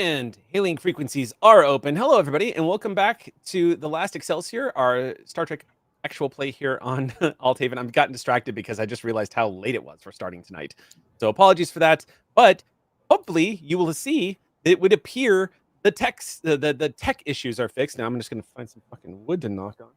And hailing frequencies are open. Hello, everybody, and welcome back to the Last Excelsior, our Star Trek actual play here on Althaven. I've gotten distracted because I just realized how late it was for starting tonight. So apologies for that. But hopefully you will see that it would appear the tech issues are fixed. Now I'm just going to find some fucking wood to knock on.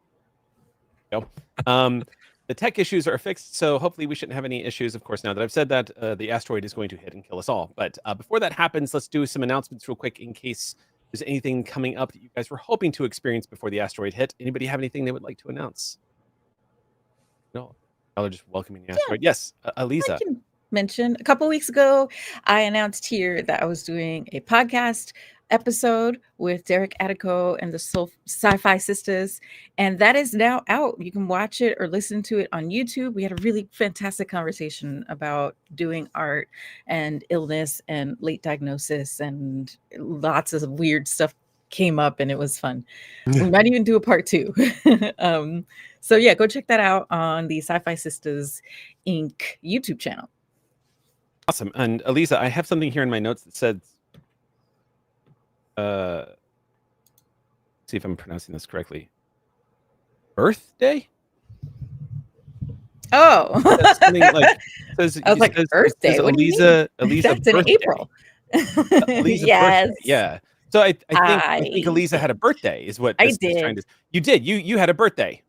Go. The tech issues are fixed, so hopefully we shouldn't have any issues. Of course, now that I've said that, the asteroid is going to hit and kill us all. But before that happens, let's do some announcements real quick in case there's anything coming up that you guys were hoping to experience before the asteroid hit. Anybody have anything they would like to announce? No, y'all are just welcoming the asteroid. Yes, Aliza. I can mention a couple weeks ago, I announced here that I was doing a podcast episode with Derek Attico and the Sci-Fi Sisters, and that is now out. You can watch it or listen to it on YouTube. We had a really fantastic conversation about doing art and illness and late diagnosis, and lots of weird stuff came up, and it was fun. We might even do a part 2. So yeah, go check that out on the Sci-Fi Sisters Inc. YouTube channel. Awesome. And Aliza, I have something here in my notes that said, see if I'm pronouncing this correctly. Birthday? Oh, something like says, I was like, birthday. What do you mean? Aliza That's birthday. in April. Yes. Birthday. Yeah. So I think Aliza had a birthday, is what this is trying to. You did. You had a birthday.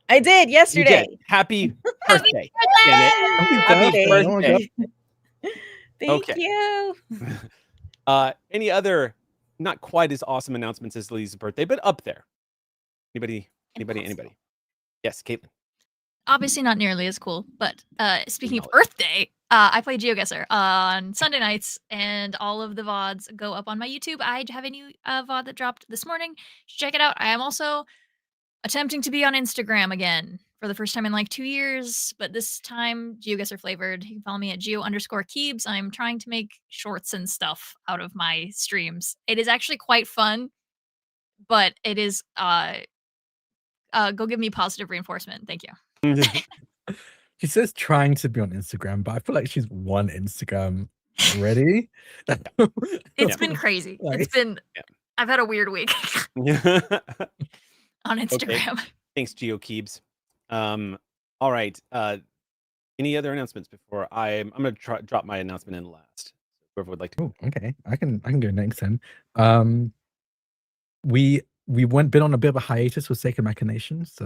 I did yesterday. You did. Happy birthday! Damn it! Happy birthday! Thank you. Any other not quite as awesome announcements as Lisa's birthday, but up there? Anybody? Yes, Caitlin. Obviously not nearly as cool, but speaking of birthday, I play GeoGuessr on Sunday nights, and all of the VODs go up on my YouTube. I have a new VOD that dropped this morning. Check it out. I am also attempting to be on Instagram again for the first time in like 2 years, but this time GeoGuessr flavored. You can follow me at geo_keebs. I'm trying to make shorts and stuff out of my streams. It is actually quite fun, but it is go give me positive reinforcement. Thank you. She says trying to be on Instagram, but I feel like she's on Instagram already. It's been crazy. I've had a weird week on Instagram. Okay. Thanks, GeoKeebs. All right. Any other announcements before I'm going to drop my announcement in last. Whoever would like to. Oh, okay. I can go next then. We been on a bit of a hiatus with Sacred Machinations.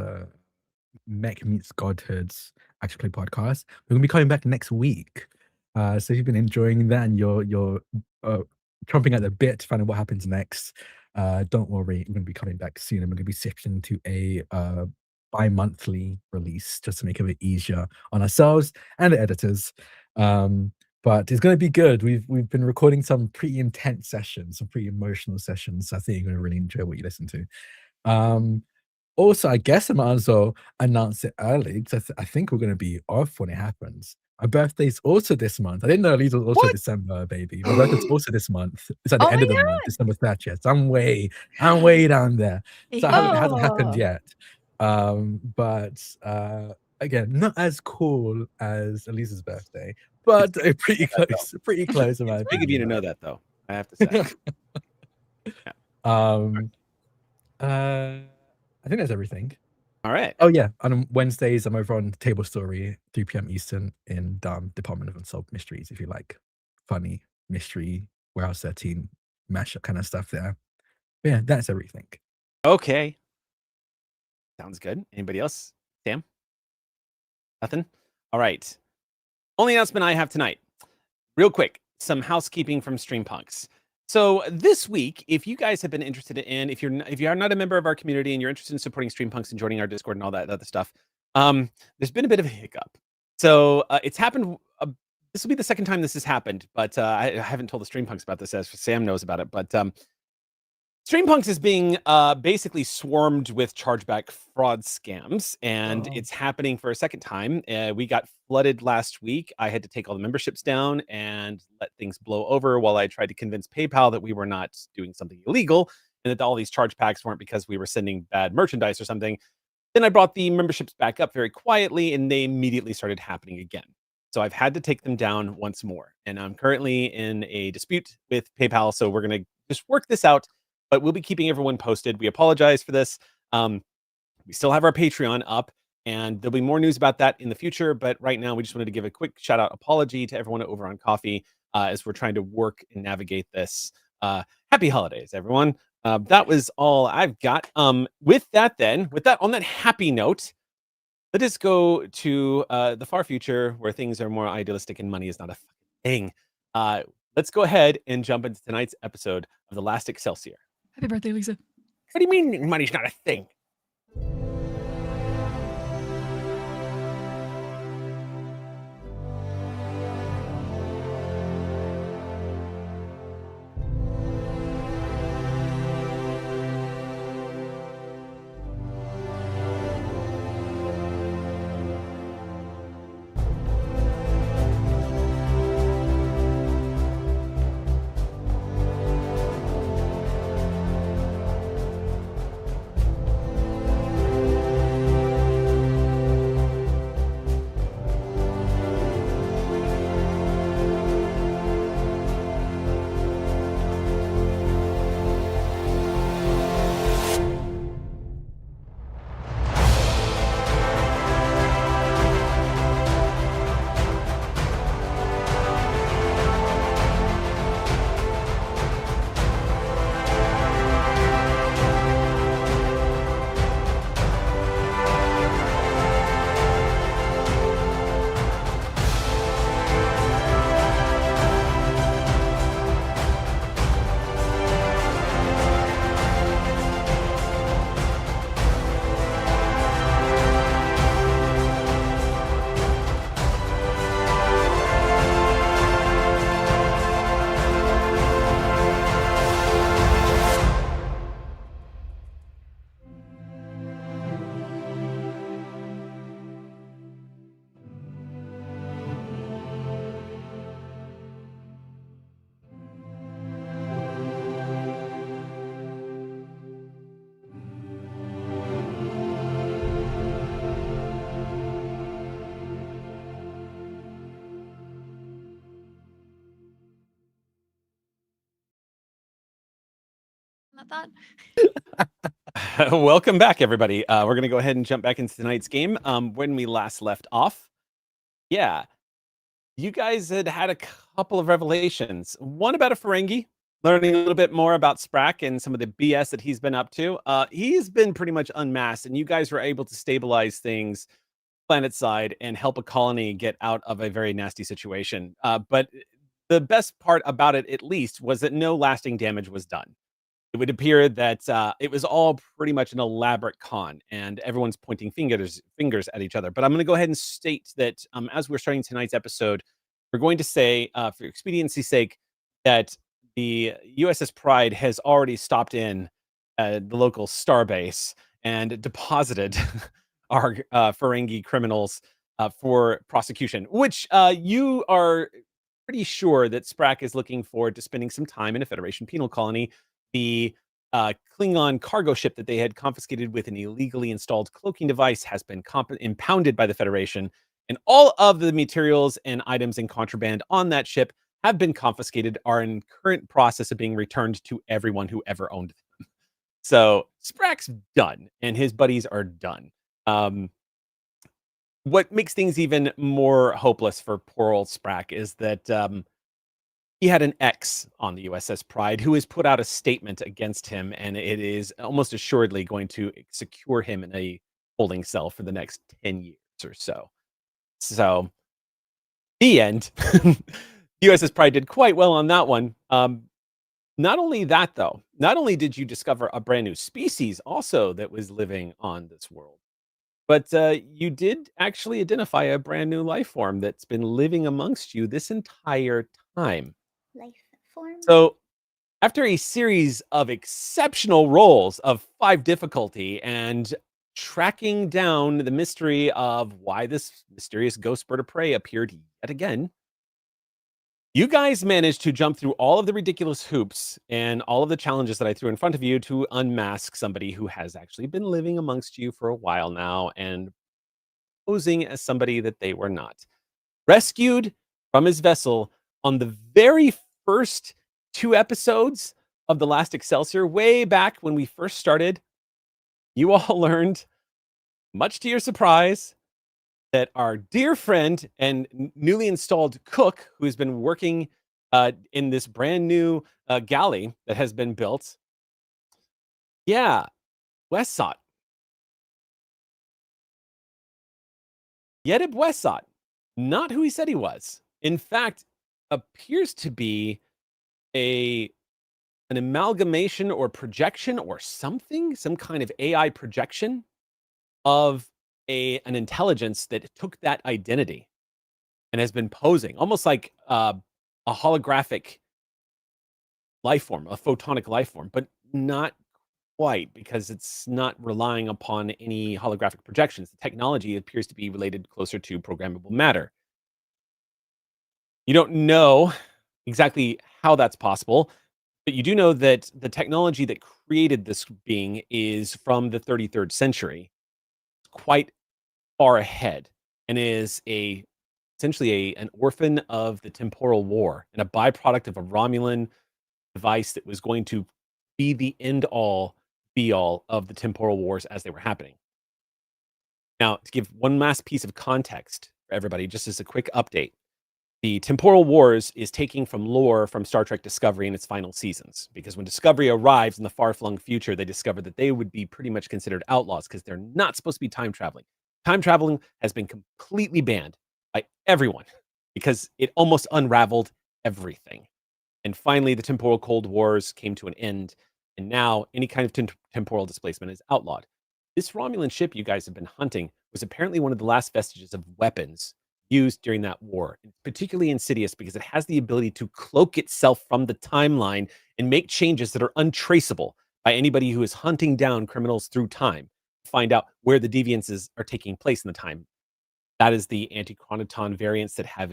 Mech Meets Godhood's actual play podcast. We're gonna be coming back next week. So if you've been enjoying that and you're chomping at the bit to find out what happens next, don't worry, we're gonna be coming back soon, and we're gonna be shifting to a bi-monthly release just to make it a bit easier on ourselves and the editors. But it's gonna be good. We've been recording some pretty intense sessions, some pretty emotional sessions. So I think you're gonna really enjoy what you listen to. Also, I guess I might as well announce it early because I think we're going to be off when it happens. My birthday's also this month. I didn't know Elise was also December, baby. My birthday's also this month. It's at the end of the month, December 30th. So I'm way down there. So it hasn't happened yet. But again, not as cool as Elise's birthday, but pretty close. Pretty close. It's big of you to know that, though. I have to say. I think that's everything. All right. Oh yeah, on Wednesdays I'm over on Table Story, 3 p.m. Eastern in Department of Unsolved Mysteries. If you like funny mystery, Warehouse 13 mashup kind of stuff there. But yeah, that's everything. Okay. Sounds good. Anybody else? Sam? Nothing? All right. Only announcement I have tonight. Real quick, some housekeeping from StreamPunks. So this week, if you guys have been interested in, if you're not a member of our community and you're interested in supporting StreamPunks and joining our Discord and all that other stuff, there's been a bit of a hiccup. So it's happened. This will be the second time this has happened, but I haven't told the StreamPunks about this, as Sam knows about it. But StreamPunks is being basically swarmed with chargeback fraud scams, and it's happening for a second time. We got flooded last week. I had to take all the memberships down and let things blow over while I tried to convince PayPal that we were not doing something illegal and that all these chargebacks weren't because we were sending bad merchandise or something. Then I brought the memberships back up very quietly, and they immediately started happening again. So I've had to take them down once more, and I'm currently in a dispute with PayPal. So we're going to just work this out, but we'll be keeping everyone posted. We apologize for this. We still have our Patreon up, and there'll be more news about that in the future. But right now, we just wanted to give a quick shout out apology to everyone over on Coffee as we're trying to work and navigate this. Happy holidays, everyone. That was all I've got. With that on that happy note, let us go to the far future where things are more idealistic and money is not a thing. Let's go ahead and jump into tonight's episode of The Last Excelsior. Happy birthday, Lisa. What do you mean money's not a thing? Not that. Welcome back, everybody. We're going to go ahead and jump back into tonight's game. When we last left off, you guys had a couple of revelations. One about a Ferengi, learning a little bit more about Sprack and some of the BS that he's been up to. He's been pretty much unmasked, and you guys were able to stabilize things planet side and help a colony get out of a very nasty situation. But the best part about it, at least, was that no lasting damage was done. It would appear that it was all pretty much an elaborate con, and everyone's pointing fingers at each other. But I'm going to go ahead and state that as we're starting tonight's episode, we're going to say, for expediency's sake, that the USS Pride has already stopped in the local starbase and deposited our Ferengi criminals for prosecution, which you are pretty sure that Sprack is looking forward to spending some time in a Federation penal colony. The Klingon cargo ship that they had confiscated with an illegally installed cloaking device has been impounded by the Federation, and all of the materials and items in contraband on that ship have been confiscated, are in current process of being returned to everyone who ever owned them. So Sprack's done, and his buddies are done. What makes things even more hopeless for poor old Sprack is that he had an ex on the USS Pride who has put out a statement against him, and it is almost assuredly going to secure him in a holding cell for the next 10 years or so. So, the end. USS Pride did quite well on that one. Not only that, though, not only did you discover a brand new species also that was living on this world, but you did actually identify a brand new life form that's been living amongst you this entire time. Life form. So, after a series of exceptional rolls of 5 difficulty and tracking down the mystery of why this mysterious ghost bird of prey appeared yet again, you guys managed to jump through all of the ridiculous hoops and all of the challenges that I threw in front of you to unmask somebody who has actually been living amongst you for a while now and posing as somebody that they were not. Rescued from his vessel on the very first 2 episodes of the Last Excelsior, way back when we first started, you all learned, much to your surprise, that our dear friend and newly installed cook, who's been working in this brand new galley that has been built, Westsot. Yedib Westsot, not who he said he was. In fact, appears to be an amalgamation or projection or something, some kind of AI projection of an intelligence that took that identity and has been posing almost like a holographic life form, a photonic life form, but not quite, because it's not relying upon any holographic projections. The technology appears to be related closer to programmable matter. You don't know exactly how that's possible, but you do know that the technology that created this being is from the 33rd century, quite far ahead, and is essentially an orphan of the temporal war and a byproduct of a Romulan device that was going to be the end all be all of the temporal wars as they were happening. Now, to give one last piece of context for everybody, just as a quick update, the temporal wars is taking from lore from Star Trek Discovery in its final seasons, because when Discovery arrives in the far-flung future, they discover that they would be pretty much considered outlaws because they're not supposed to be time traveling. Time traveling has been completely banned by everyone because it almost unraveled everything. And finally, the temporal Cold Wars came to an end, and now any kind of temporal displacement is outlawed. This Romulan ship you guys have been hunting was apparently one of the last vestiges of weapons used during that war. It's particularly insidious because it has the ability to cloak itself from the timeline and make changes that are untraceable by anybody who is hunting down criminals through time to find out where the deviances are taking place in the time. That is the anti-chronoton variants that have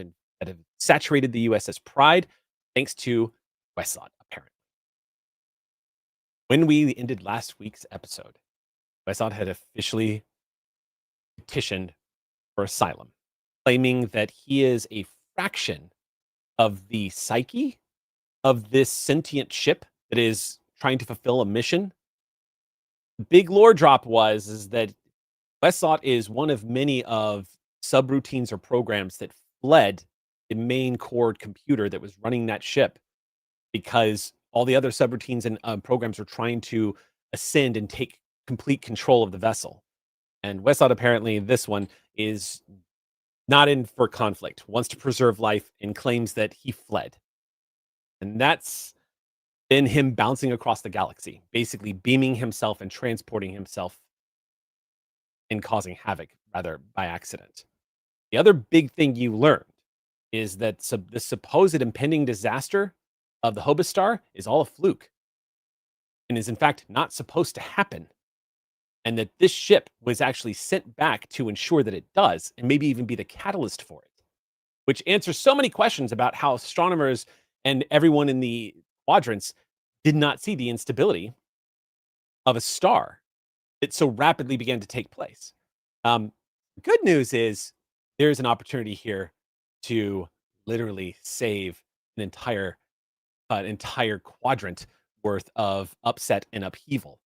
saturated the USS Pride, thanks to Westsot, apparently. When we ended last week's episode, Westsot had officially petitioned for asylum, claiming that he is a fraction of the psyche of this sentient ship that is trying to fulfill a mission. The big lore drop is that Westsot is one of many of subroutines or programs that fled the main core computer that was running that ship, because all the other subroutines and programs are trying to ascend and take complete control of the vessel. And Westsot, apparently, this one is not in for conflict, wants to preserve life, and claims that he fled. And that's been him bouncing across the galaxy, basically beaming himself and transporting himself and causing havoc, rather, by accident. The other big thing you learned is that the supposed impending disaster of the Hobus Star is all a fluke and is, in fact, not supposed to happen. And that this ship was actually sent back to ensure that it does, and maybe even be the catalyst for it, which answers so many questions about how astronomers and everyone in the quadrants did not see the instability of a star that so rapidly began to take place. Good news is there's an opportunity here to literally save an entire quadrant worth of upset and upheaval.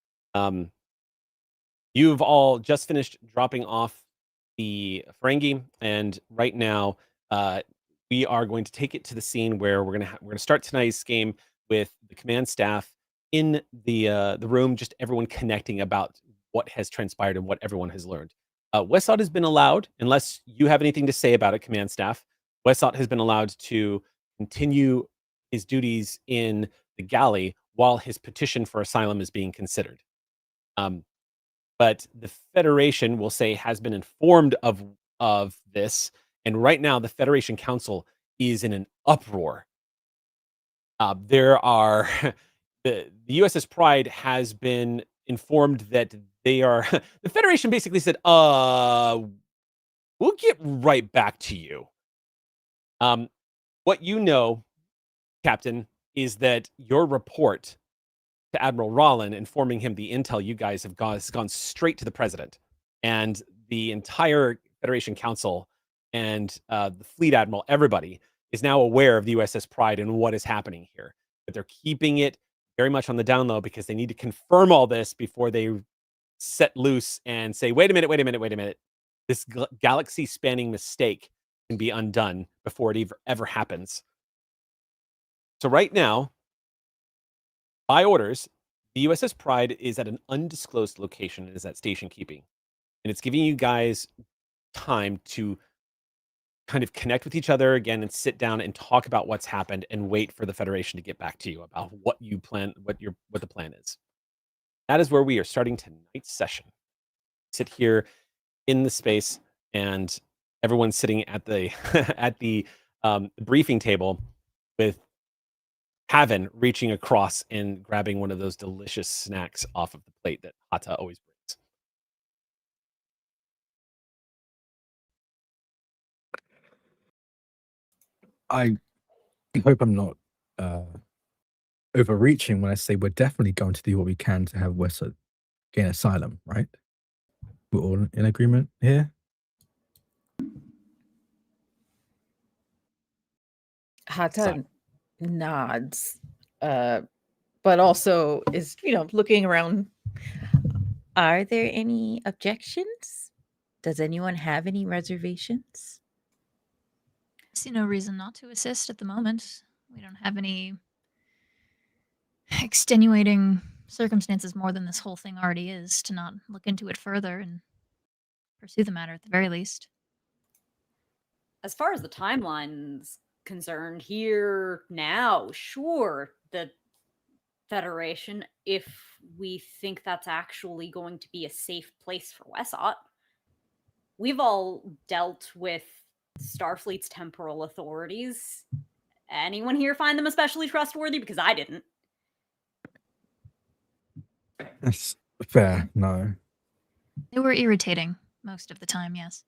You've all just finished dropping off the Ferengi, and right now we are going to take it to the scene where we're gonna start tonight's game with the command staff in the room, just everyone connecting about what has transpired and what everyone has learned. Westsot has been allowed, unless you have anything to say about it, command staff. Westsot has been allowed to continue his duties in the galley while his petition for asylum is being considered. But the Federation, will say, has been informed of this, and right now the Federation Council is in an uproar. There are the USS Pride has been informed that they are the Federation basically said, we'll get right back to you. What you know, Captain, is that your report to Admiral Rollin, informing him the intel you guys have has gone straight to the president, and the entire Federation Council and the Fleet Admiral, everybody is now aware of the USS Pride and what is happening here. But they're keeping it very much on the down low because they need to confirm all this before they set loose and say, wait a minute. This galaxy spanning mistake can be undone before it ever happens. So right now, by orders, the USS Pride is at an undisclosed location and is at station keeping. And it's giving you guys time to kind of connect with each other again and sit down and talk about what's happened and wait for the Federation to get back to you about what you plan, what the plan is. That is where we are starting tonight's session. Sit here in the space, and everyone's sitting at the at the briefing table with Haven reaching across and grabbing one of those delicious snacks off of the plate that Hata always brings. I hope I'm not overreaching when I say we're definitely going to do what we can to have Wesser gain asylum, right? We're all in agreement here? Hata nods, but also is, looking around. Are there any objections? Does anyone have any reservations? I see no reason not to assist at the moment. We don't have any extenuating circumstances more than this whole thing already is to not look into it further and pursue the matter at the very least. As far as the timeline's concerned, here now, sure, the Federation, if we think that's actually going to be a safe place for Wesot. We've all dealt with Starfleet's temporal authorities. Anyone here find them especially trustworthy? Because I didn't. That's fair, no. They were irritating most of the time, yes.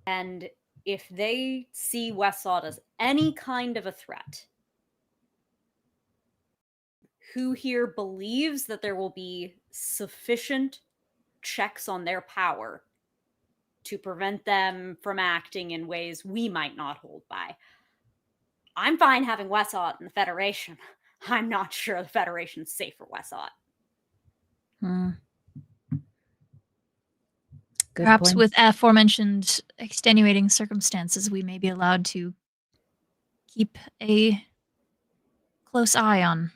And if they see Wesot as any kind of a threat, who here believes that there will be sufficient checks on their power to prevent them from acting in ways we might not hold by? I'm fine having Wesot in the Federation. I'm not sure the Federation's safe for Wesot. Perhaps point. with aforementioned extenuating circumstances, we may be allowed to keep a close eye on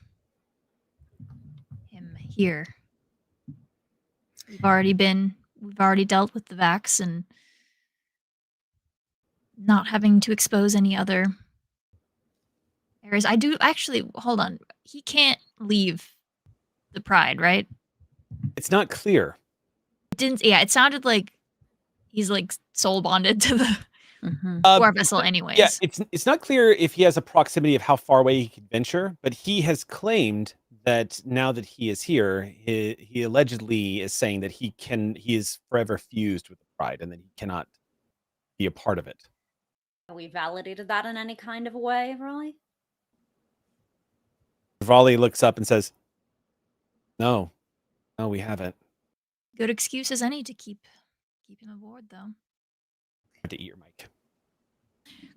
him here. We've already dealt with the Vax and not having to expose any other areas. I do actually, hold on. He can't leave the Pride, right? It's not clear. It sounded like he's like soul bonded to the war vessel anyways. Yeah, it's not clear if he has a proximity of how far away he could venture, but he has claimed that now that he is here, he allegedly is saying that he is forever fused with the Pride and that he cannot be a part of it. Have we validated that in any kind of a way, Raleigh? Raleigh looks up and says, No, we haven't. Good excuse as any to keep him aboard, though. Have to eat your mic.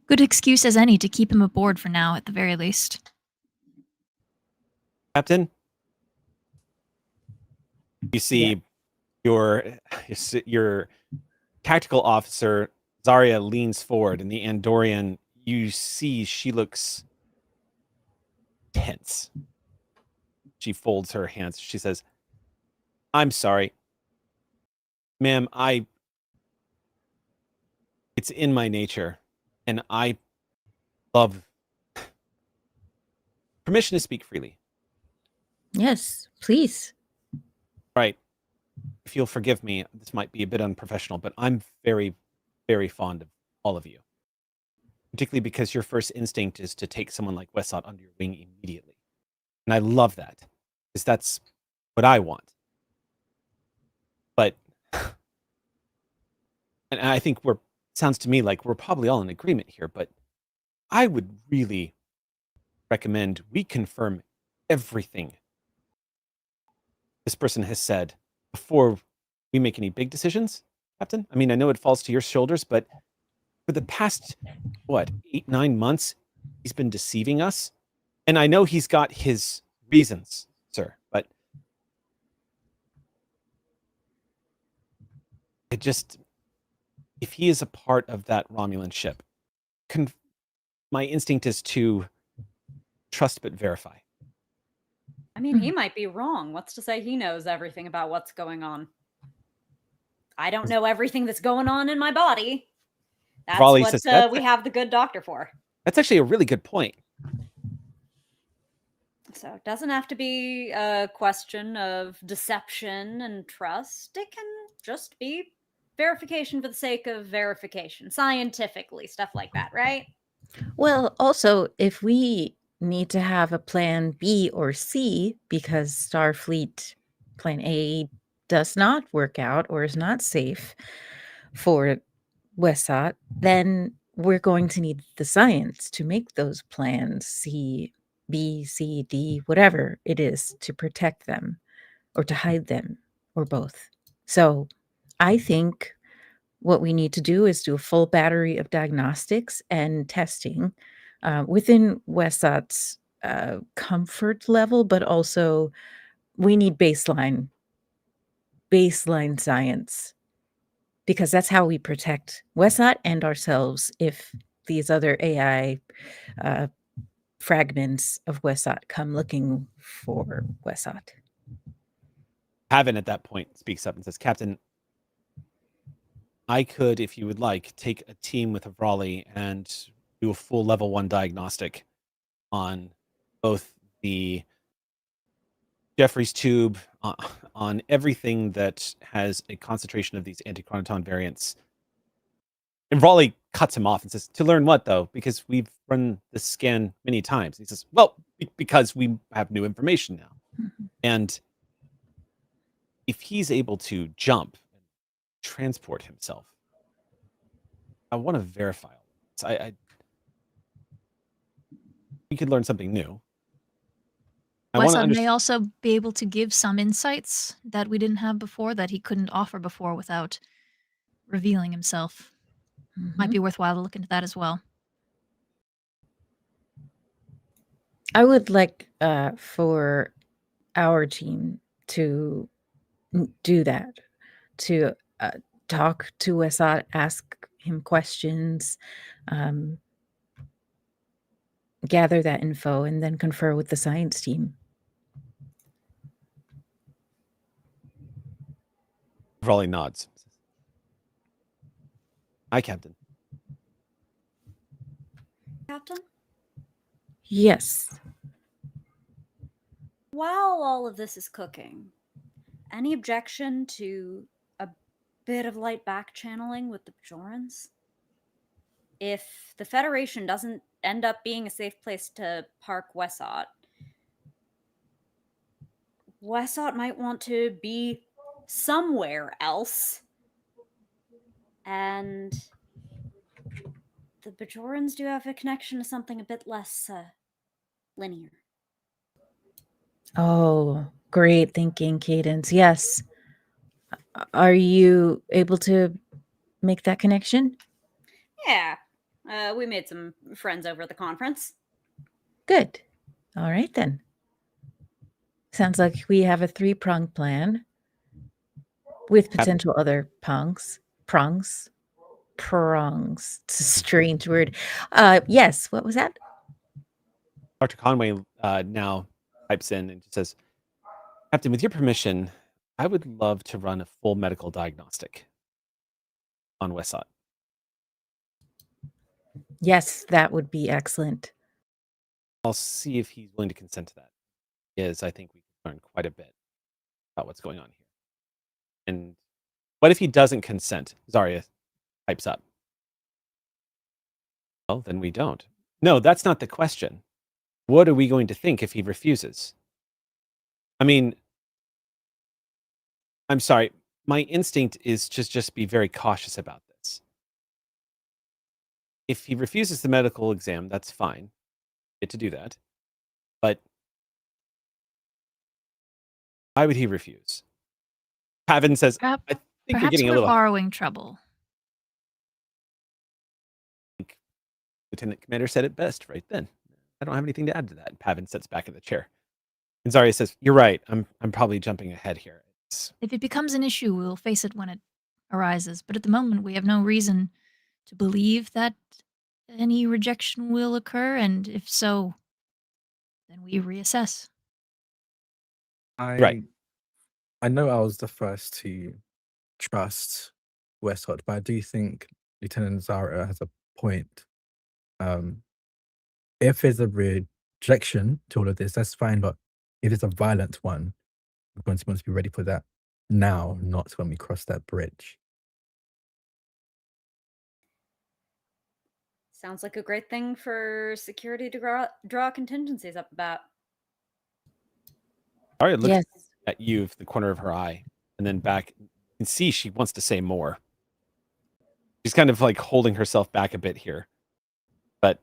Good excuse as any to keep him aboard for now, at the very least. Captain, you see your tactical officer, Zarya, leans forward, and the Andorian, you see she looks tense. She folds her hands. She says, I'm sorry. Ma'am, it's in my nature, and I love permission to speak freely. Yes, please. Right. If you'll forgive me, this might be a bit unprofessional, but I'm very, very fond of all of you. Particularly because your first instinct is to take someone like Wesot under your wing immediately. And I love that, because that's what I want. But, and I think sounds to me like we're probably all in agreement here, but I would really recommend we confirm everything this person has said before we make any big decisions, Captain. I mean, I know it falls to your shoulders, but for the past, 8-9 months, he's been deceiving us. And I know he's got his reasons, sir. But it just, if he is a part of that Romulan ship, my instinct is to trust but verify. I mean, he might be wrong. What's to say he knows everything about what's going on? I don't know everything that's going on in my body. That's Raleigh what says we have the good doctor for. That's actually a really good point. So it doesn't have to be a question of deception and trust. It can just be verification for the sake of verification, scientifically, stuff like that, right? Well, also, if we need to have a plan B or C because Starfleet plan A does not work out or is not safe for Wesot, then we're going to need the science to make those plans C, B, C, D, whatever it is to protect them or to hide them or both. So I think what we need to do is do a full battery of diagnostics and testing within Wesot's comfort level, but also we need baseline science because that's how we protect Wesot and ourselves if these other AI fragments of Wesot come looking for Wesot. Pavin at that point speaks up and says, Captain, I could, if you would like, take a team with Raleigh and do a full level 1 diagnostic on both the Jeffrey's tube, on everything that has a concentration of these antichronoton variants. And Raleigh cuts him off and says, to learn what, though? Because we've run this scan many times. He says, well, because we have new information now. And if he's able to jump and transport himself, I want to verify all this. We could learn something new. Wesod may also be able to give some insights that we didn't have before, that he couldn't offer before without revealing himself. Might be worthwhile to look into that as well. I would like for our team to do that, to talk to Wesot, ask him questions, gather that info, and then confer with the science team. Raleigh nods. Hi, Captain. Captain? Yes. While all of this is cooking, any objection to a bit of light back channeling with the Bajorans? If the Federation doesn't end up being a safe place to park Wesot might want to be somewhere else. And the Bajorans do have a connection to something a bit less linear. Oh, great thinking, Cadence. Yes. Are you able to make that connection? Yeah. We made some friends over at the conference. Good. All right, then. Sounds like we have a 3-pronged plan with potential other prongs. It's a strange word. Yes, what was that? Dr. Conway now types in and says, Captain, with your permission, I would love to run a full medical diagnostic on Wesot. Yes, that would be excellent. I'll see if he's willing to consent to that. Yes, I think we can learn quite a bit about what's going on here. And what if he doesn't consent? Zarya types up. Well, then we don't. No, that's not the question. What are we going to think if he refuses? I mean, I'm sorry. My instinct is just be very cautious about this. If he refuses the medical exam, that's fine. Get to do that. But why would he refuse? Pavin says, I think you're Perhaps getting a we're little... borrowing trouble. Lieutenant Commander said it best right then. I don't have anything to add to that. Pavin sits back in the chair. And Zarya says, "You're right. I'm probably jumping ahead here. If it becomes an issue, we'll face it when it arises. But at the moment, we have no reason to believe that any rejection will occur. And if so, then we reassess. Right. I know I was the first to trust Westcott, but I do think Lieutenant Zara has a point. If there's a rejection to all of this, that's fine. But if it's a violent one, we're going to be ready for that now, not when we cross that bridge. Sounds like a great thing for security to draw contingencies up about. Zarya looks Yes. at you with the corner of her eye, and then back. You can see she wants to say more. She's kind of like holding herself back a bit here. But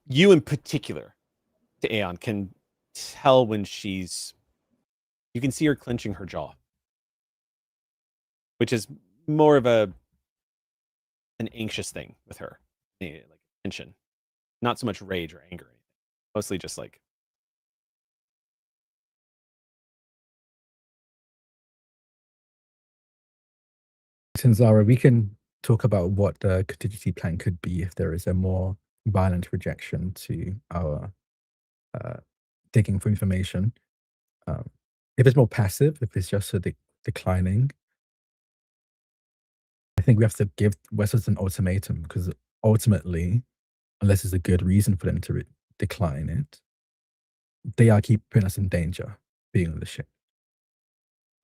you in particular, to Aeon, can tell when she's... You can see her clenching her jaw, which is more of an anxious thing with her, like tension, not so much rage or anger, mostly just like... Zara, we can talk about what the contingency plan could be if there is a more violent rejection to our digging for information. If it's more passive, if it's just a declining, I think we have to give Westwards an ultimatum, because ultimately, unless there's a good reason for them to decline it, they are keeping us in danger being on the ship.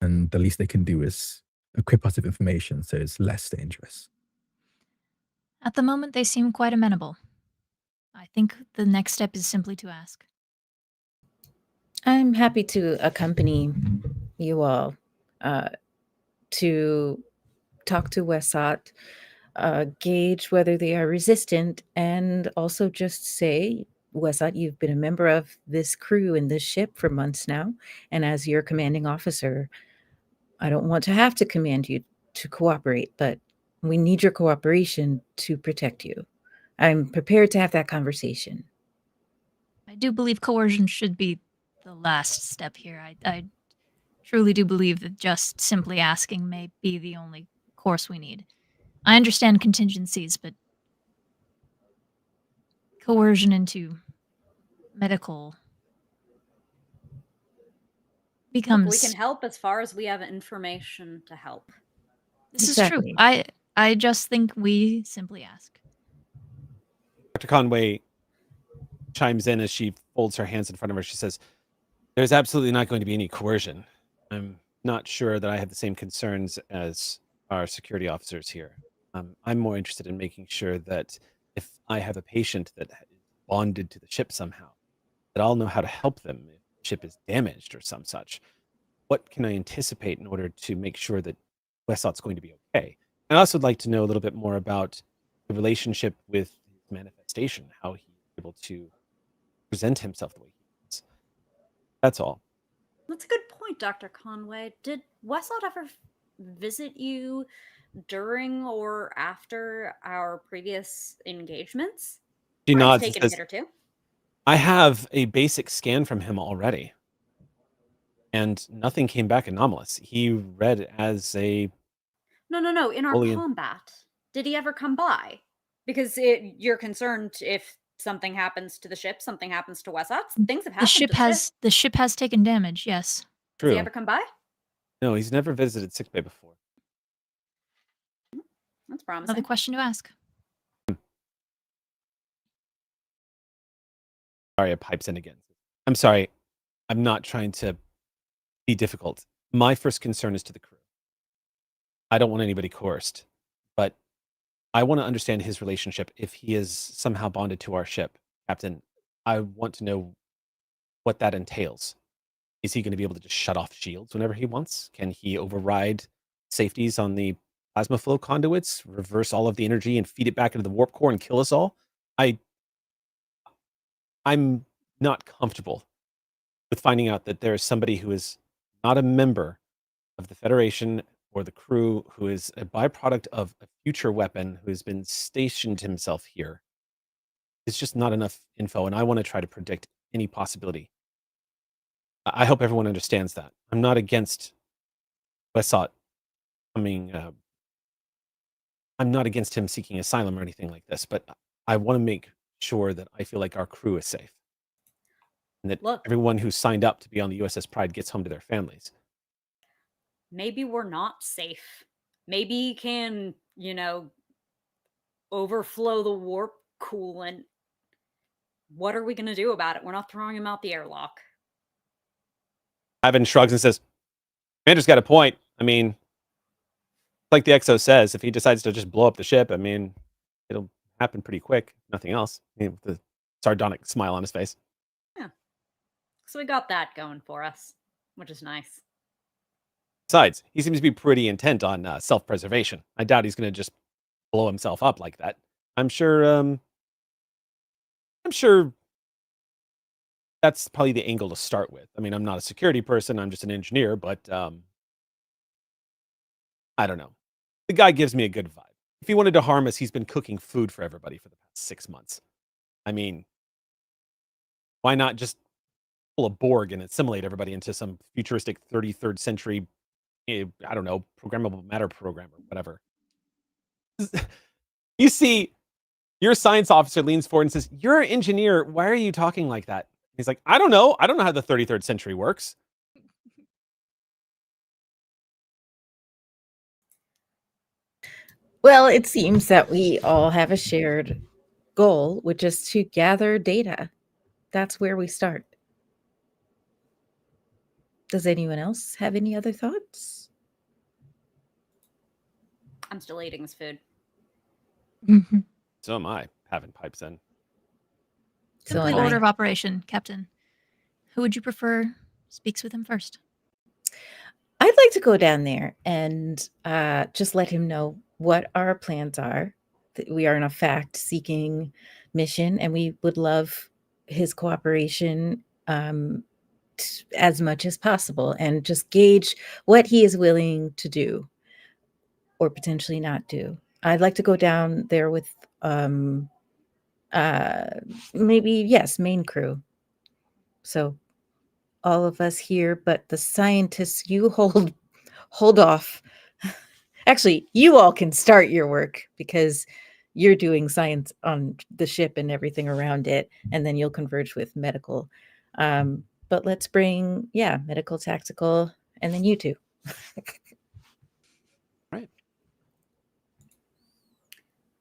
And the least they can do is equip us with information so it's less dangerous. At the moment, they seem quite amenable. I think the next step is simply to ask. I'm happy to accompany you all to talk to Wesot, gauge whether they are resistant, and also just say, Wesot, you've been a member of this crew in this ship for months now, and as your commanding officer, I don't want to have to command you to cooperate, but we need your cooperation to protect you. I'm prepared to have that conversation. I do believe coercion should be the last step here. I truly do believe that just simply asking may be the only course we need. I understand contingencies, but coercion into medical becomes... Look, we can help as far as we have information to help. This Exactly. is true. I just think we simply ask. Dr. Conway chimes in as she folds her hands in front of her. She says, "There's absolutely not going to be any coercion. I'm not sure that I have the same concerns as our security officers here. I'm more interested in making sure that if I have a patient that is bonded to the ship somehow, that I'll know how to help them if the ship is damaged or some such. What can I anticipate in order to make sure that Westot's going to be okay? And I also would like to know a little bit more about the relationship with his manifestation, how he's able to present himself the way he is. That's all." That's a good point, Dr. Conway. Did Westlot ever visit you during or after our previous engagements? She Mine's nods and taken a says, hit or two. "I have a basic scan from him already, and nothing came back anomalous. He read as a... No. In our Fully in- combat, did he ever come by? Because you're concerned if something happens to the ship, something happens to Wesot. Things have happened to the ship. The ship has taken damage, yes. Does he True. ever come by? No, he's never visited sickbay before." That's promising. Another question to ask. Arya pipes in again. "I'm sorry. I'm not trying to be difficult. My first concern is to the crew. I don't want anybody coerced, but I want to understand his relationship. If he is somehow bonded to our ship, Captain, I want to know what that entails. Is he going to be able to just shut off shields whenever he wants? Can he override safeties on the plasma flow conduits, reverse all of the energy and feed it back into the warp core and kill us all? I'm not comfortable with finding out that there is somebody who is not a member of the Federation or the crew, who is a byproduct of a future weapon, who has been stationed himself here. It's just not enough info, and I want to try to predict any possibility. I hope everyone understands that. I'm not against Wesot. I'm not against him seeking asylum or anything like this, but I want to make sure that I feel like our crew is safe. And that Look. everyone who signed up to be on the USS Pride gets home to their families. Maybe we're not safe. Maybe he can, overflow the warp coolant. What are we going to do about it? We're not throwing him out the airlock. Ivan shrugs and says, Commander's got a point. I mean, like the XO says, if he decides to just blow up the ship, I mean, it'll happen pretty quick. Nothing else. With the sardonic smile on his face. Yeah. So we got that going for us, which is nice. Besides, he seems to be pretty intent on self-preservation. I doubt he's going to just blow himself up like that. I'm sure that's probably the angle to start with. I mean, I'm not a security person. I'm just an engineer, but I don't know. The guy gives me a good vibe. If he wanted to harm us, he's been cooking food for everybody for the past 6 months. I mean, why not just pull a Borg and assimilate everybody into some futuristic 33rd century, I don't know, programmable matter program or whatever? You see, your science officer leans forward and says, "You're an engineer. Why are you talking like that?" He's like, "I don't know. I don't know how the 33rd century works." Well, it seems that we all have a shared goal, which is to gather data. That's where we start. Does anyone else have any other thoughts? I'm still eating this food. So am I, having pipes in. Simple order of operation, Captain. Who would you prefer speaks with him first? I'd like to go down there and just let him know what our plans are. That we are in a fact-seeking mission, and we would love his cooperation as much as possible, and just gauge what he is willing to do or potentially not do. I'd like to go down there with maybe, yes, main crew. So all of us here, but the scientists, you hold off. Actually, you all can start your work because you're doing science on the ship and everything around it, and then you'll converge with medical. But let's bring, medical, tactical, and then you two. Right.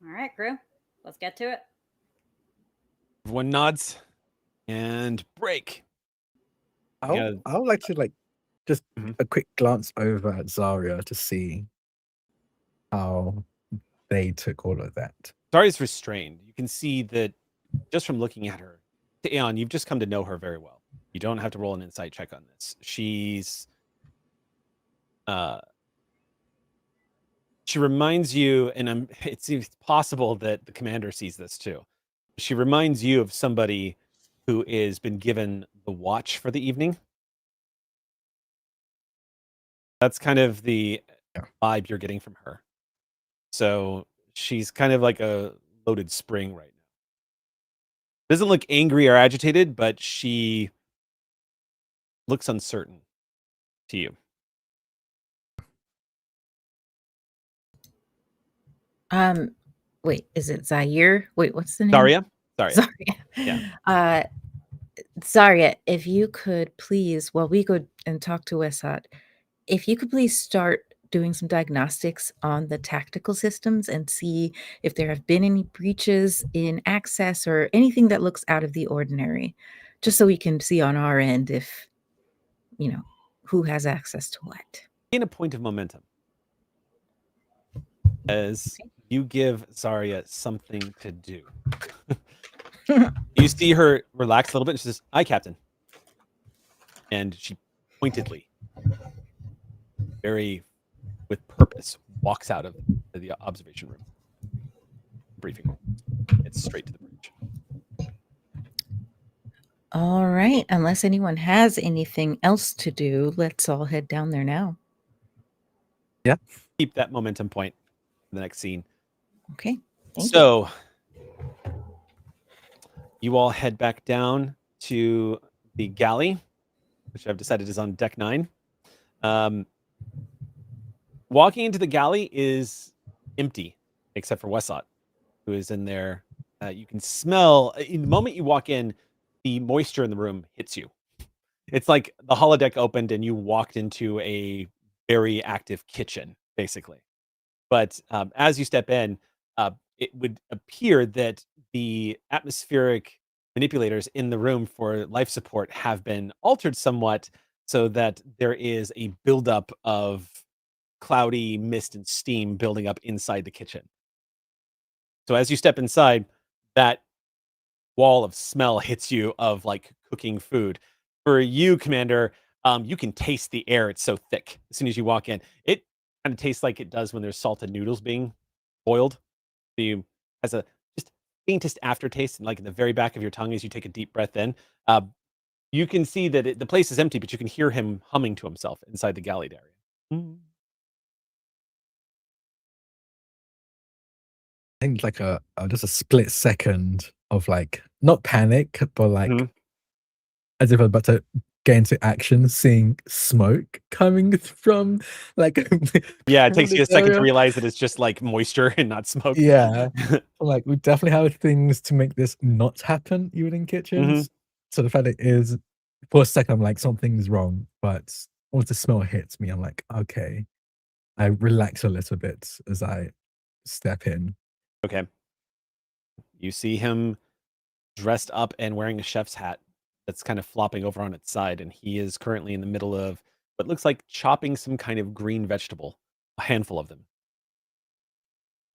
All right, crew. Let's get to it. Everyone nods and break. I would like to just a quick glance over at Zarya to see how they took all of that. Zarya's restrained. You can see that just from looking at her. Aeon, you've just come to know her very well. You don't have to roll an insight check on this. She's she reminds you, and it's possible that the commander sees this too. She reminds you of somebody who has been given the watch for the evening. That's kind of the vibe you're getting from her. So she's kind of like a loaded spring right now. Doesn't look angry or agitated, but she looks uncertain to you. Wait, is it Zaire? Wait, what's the name? Zarya? Zarya. Yeah. Zarya, if you could please, while we go and talk to Wesot, if you could please start doing some diagnostics on the tactical systems and see if there have been any breaches in access or anything that looks out of the ordinary, just so we can see on our end if, who has access to what. In a point of momentum, as you give Zarya something to do. You see her relax a little bit, and she says, "Aye, Captain." And she pointedly, very with purpose, walks out of the observation room. Briefing room. It's straight to the bridge. All right. Unless anyone has anything else to do, let's all head down there now. Yeah. Keep that momentum point for the next scene. Okay. So you all head back down to the galley. which I've decided is on deck 9. Walking into the galley is empty, except for Wesot, who is in there. You can smell, in the moment you walk in, the moisture in the room hits you. It's like the holodeck opened and you walked into a very active kitchen, basically. But as you step in, it would appear that the atmospheric manipulators in the room for life support have been altered somewhat so that there is a buildup of cloudy mist and steam building up inside the kitchen. So as you step inside, that wall of smell hits you of like cooking food. For you, Commander, you can taste the air. It's so thick. As soon as you walk in, it kind of tastes like it does when there's salted noodles being boiled. So you has a just faintest aftertaste, like in the very back of your tongue as you take a deep breath in. You can see that the place is empty, but you can hear him humming to himself inside the galley area. I think like a just a split second of like not panic, but like as if I'm about to get into action, seeing smoke coming from like Yeah, it takes you a second to area. realize that it's just like moisture and not smoke. Yeah, like we definitely have things to make this not happen, even in kitchens. So the fact that it is, for a second, I'm like something's wrong, but once the smell hits me, I'm like, okay. I relax a little bit as I step in. Okay. You see him dressed up and wearing a chef's hat that's kind of flopping over on its side, and he is currently in the middle of what looks like chopping some kind of green vegetable, a handful of them.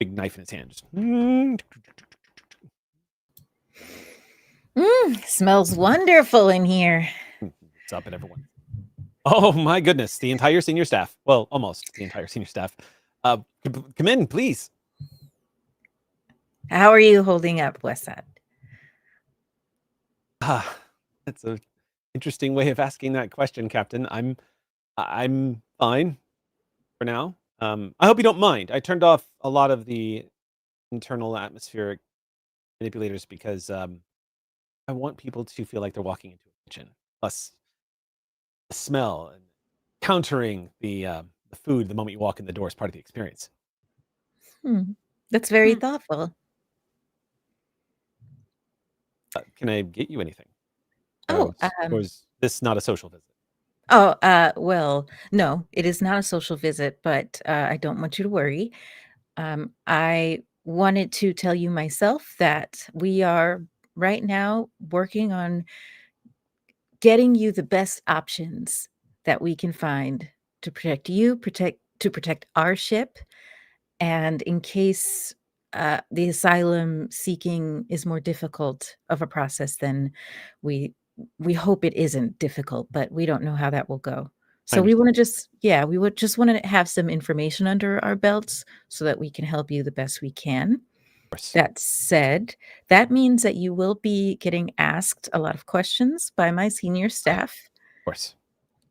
Big knife in his hand. Just... Smells wonderful in here. It's up at everyone. Oh my goodness, the entire senior staff. Well, almost the entire senior staff. Come in, please. How are you holding up, Westside? That's an interesting way of asking that question, Captain. I'm fine for now. I hope you don't mind. I turned off a lot of the internal atmospheric manipulators because I want people to feel like they're walking into a kitchen. Plus, the smell and countering the food the moment you walk in the door is part of the experience. That's very thoughtful. Can I get you anything? Oh, Or is this not a social visit? Oh, well, no, it is not a social visit, but I don't want you to worry. I wanted to tell you myself that we are right now working on getting you the best options that we can find to protect you, protect our ship, and in case the asylum seeking is more difficult of a process than we hope it isn't difficult, but we don't know how that will go. So we want to we would just want to have some information under our belts so that we can help you the best we can. That said, that means that you will be getting asked a lot of questions by my senior staff. Of course.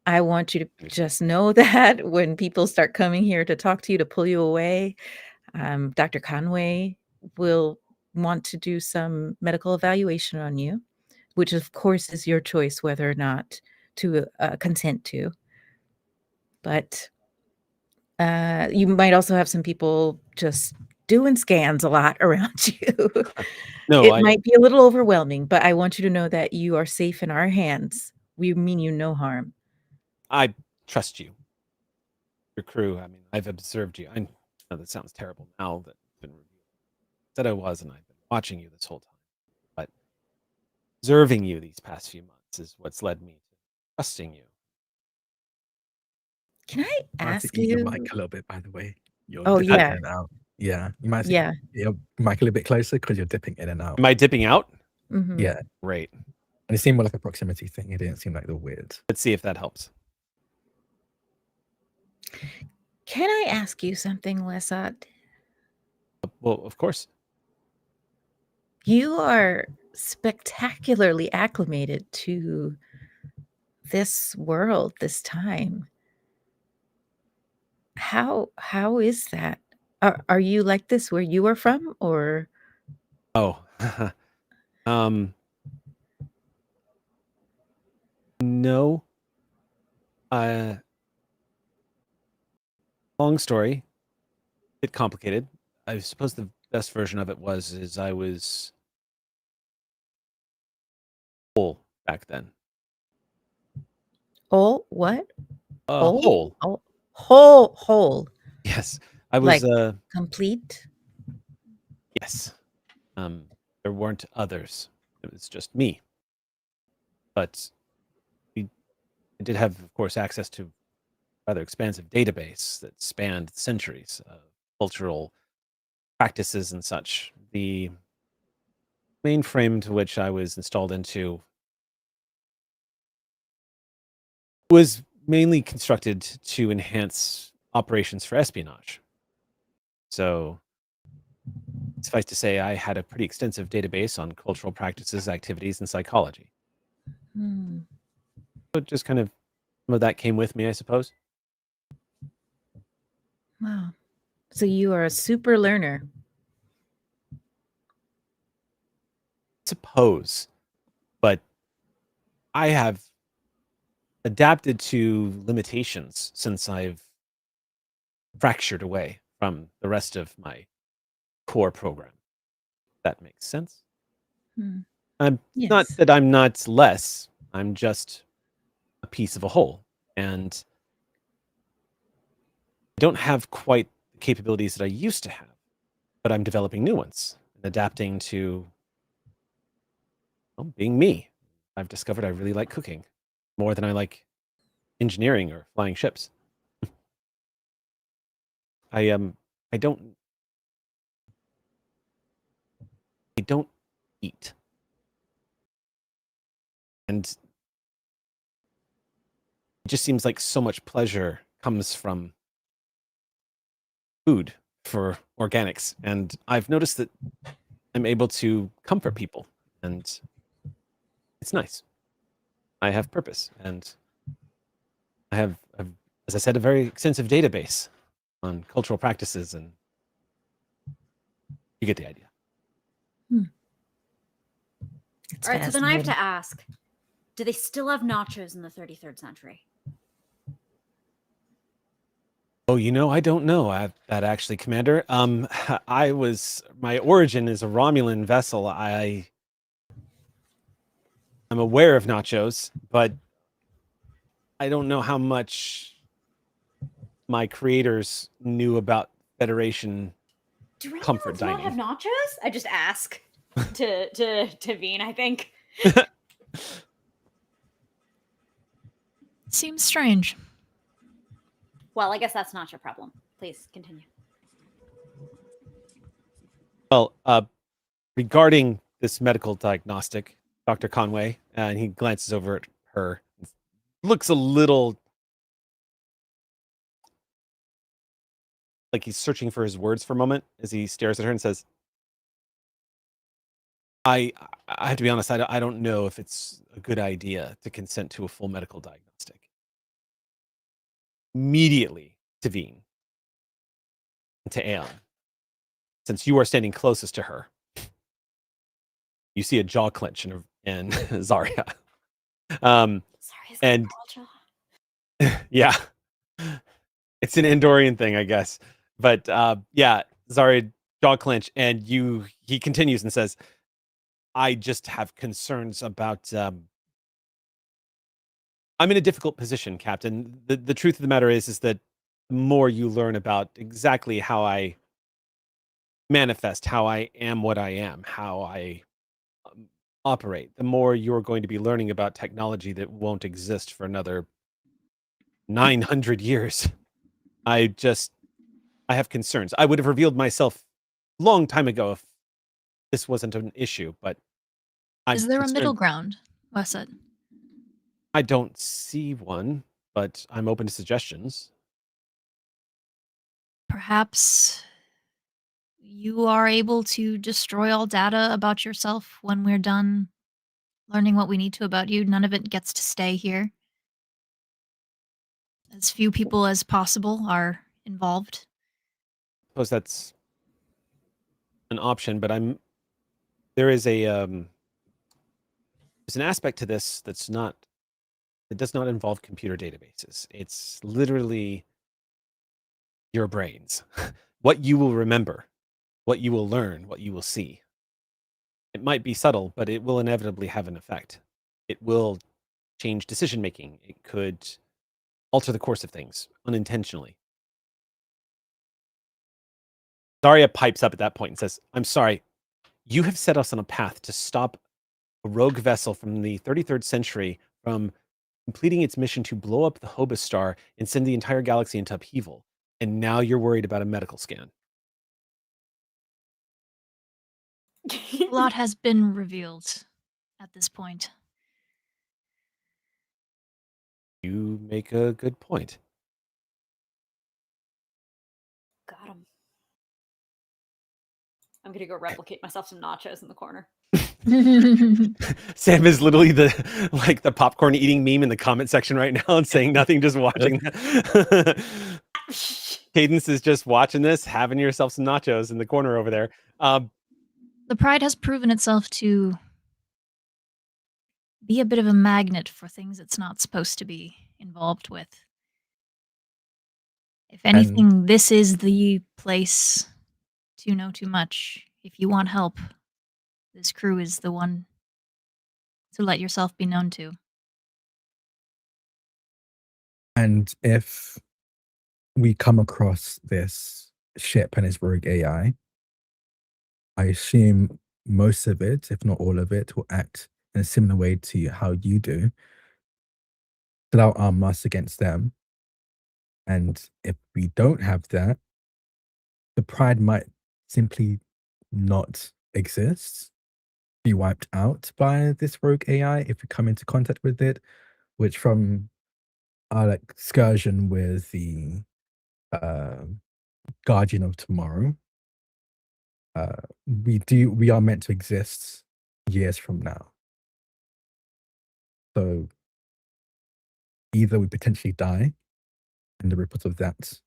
I want you to just know that when people start coming here to talk to you, to pull you away, Dr. Conway will want to do some medical evaluation on you, which of course is your choice whether or not to consent to. But you might also have some people just doing scans a lot around you. It might be a little overwhelming, but I want you to know that you are safe in our hands. We mean you no harm. I trust you. Your crew, I mean, I've observed you. I know that sounds terrible now that it's been revealed. Said I was, and I've been watching you this whole time. But observing you these past few months is what's led me to trusting you. Can I ask you? Your mic a little bit, by the way. You're dipping in and out. Yeah, you might have to your mic a little bit closer because you're dipping in and out. Am I dipping out? Yeah. Great. And it seemed more like a proximity thing. It didn't seem like the weird. Let's see if that helps. Can I ask you something, Lesat? Well, of course. You are spectacularly acclimated to this world, this time. How is that? Are you like this where you are from, or? Oh, no. Long story, a bit complicated. I suppose the best version of it is I was whole back then. Oh, what? Whole? Whole. Oh, whole. Yes, I was. Like complete. Yes. There weren't others. It was just me. But I did have, of course, access to a rather expansive database that spanned centuries of cultural practices and such. The mainframe to which I was installed into was mainly constructed to enhance operations for espionage. So, suffice to say, I had a pretty extensive database on cultural practices, activities, and psychology. Hmm. So, just kind of some of that came with me, I suppose. Wow. So you are a super learner. Suppose, but I have adapted to limitations since I've fractured away from the rest of my core program. That makes sense. Hmm. I'm not Yes. that I'm not less. I'm just a piece of a whole, and I don't have quite the capabilities that I used to have, but I'm developing new ones and adapting to being me. I've discovered I really like cooking more than I like engineering or flying ships. I don't eat, and it just seems like so much pleasure comes from food for organics, and I've noticed that I'm able to comfort people, and it's nice. I have purpose, and I have, as I said, a very extensive database on cultural practices, and you get the idea. It's All right, so then I have fascinating. to ask, do they still have nachos in the 33rd century? Oh, I don't know that actually, Commander. My origin is a Romulan vessel. I'm aware of nachos, but I don't know how much my creators knew about Federation Do comfort Romulans not have dining. nachos? I just ask to Veen, I think. Seems strange. Well, I guess that's not your problem. Please continue. Well, regarding this medical diagnostic, Dr. Conway, and he glances over at her, looks a little like he's searching for his words for a moment as he stares at her and says, I have to be honest, I don't know if it's a good idea to consent to a full medical diagnostic. Immediately to Veen, to Aeon, since you are standing closest to her, you see a jaw clench in Zarya. Sorry, is that And Paul yeah, it's an Andorian thing, I guess. But yeah, Zarya jaw clench, and he continues and says, I just have concerns about I'm in a difficult position, Captain. The truth of the matter is that the more you learn about exactly how I manifest, how I am what I am, how I operate, the more you're going to be learning about technology that won't exist for another 900 years. I have concerns. I would have revealed myself long time ago if this wasn't an issue, but I'm Is there a middle concerned. ground? Wesset. I don't see one, but I'm open to suggestions. Perhaps you are able to destroy all data about yourself when we're done learning what we need to about you. None of it gets to stay here. As few people as possible are involved. I suppose that's an option, but there is there's an aspect to this that's not that does not involve computer databases. It's literally your brains, what you will remember, what you will learn, what you will see. It might be subtle, but it will inevitably have an effect. It will change decision making. It could alter the course of things unintentionally. Zarya pipes up at that point and says, I'm sorry, you have set us on a path to stop a rogue vessel from the 33rd century from completing its mission to blow up the Hobus star and send the entire galaxy into upheaval. And now you're worried about a medical scan. A lot has been revealed at this point. You make a good point. Got him. I'm gonna go replicate myself some nachos in the corner. Sam is literally the popcorn eating meme in the comment section right now and saying nothing, just watching that. Cadence is just watching this, having yourself some nachos in the corner over there. The Pride has proven itself to be a bit of a magnet for things it's not supposed to be involved with. If anything, this is the place to know too much. If you want help, this crew is the one to let yourself be known to. And if we come across this ship and its rogue AI, I assume most of it, if not all of it, will act in a similar way to how you do. Without arm us against them. And if we don't have that, the Pride might simply not exist, be wiped out by this rogue AI if we come into contact with it, which from our excursion with the Guardian of Tomorrow, we are meant to exist years from now. So either we potentially die and the ripples of that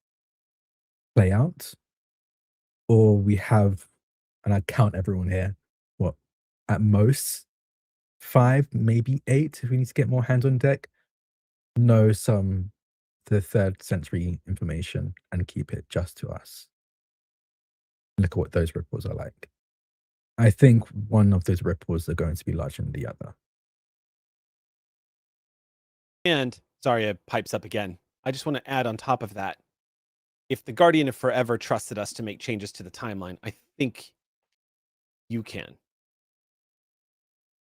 play out, or we have, and I count everyone here, what, at most 5, maybe 8, if we need to get more hands on deck, know some the 3rd century information and keep it just to us. Look at what those ripples are like. I think one of those ripples are going to be larger than the other. And Zarya pipes up again. I just want to add on top of that, if the Guardian of Forever trusted us to make changes to the timeline, I think you can.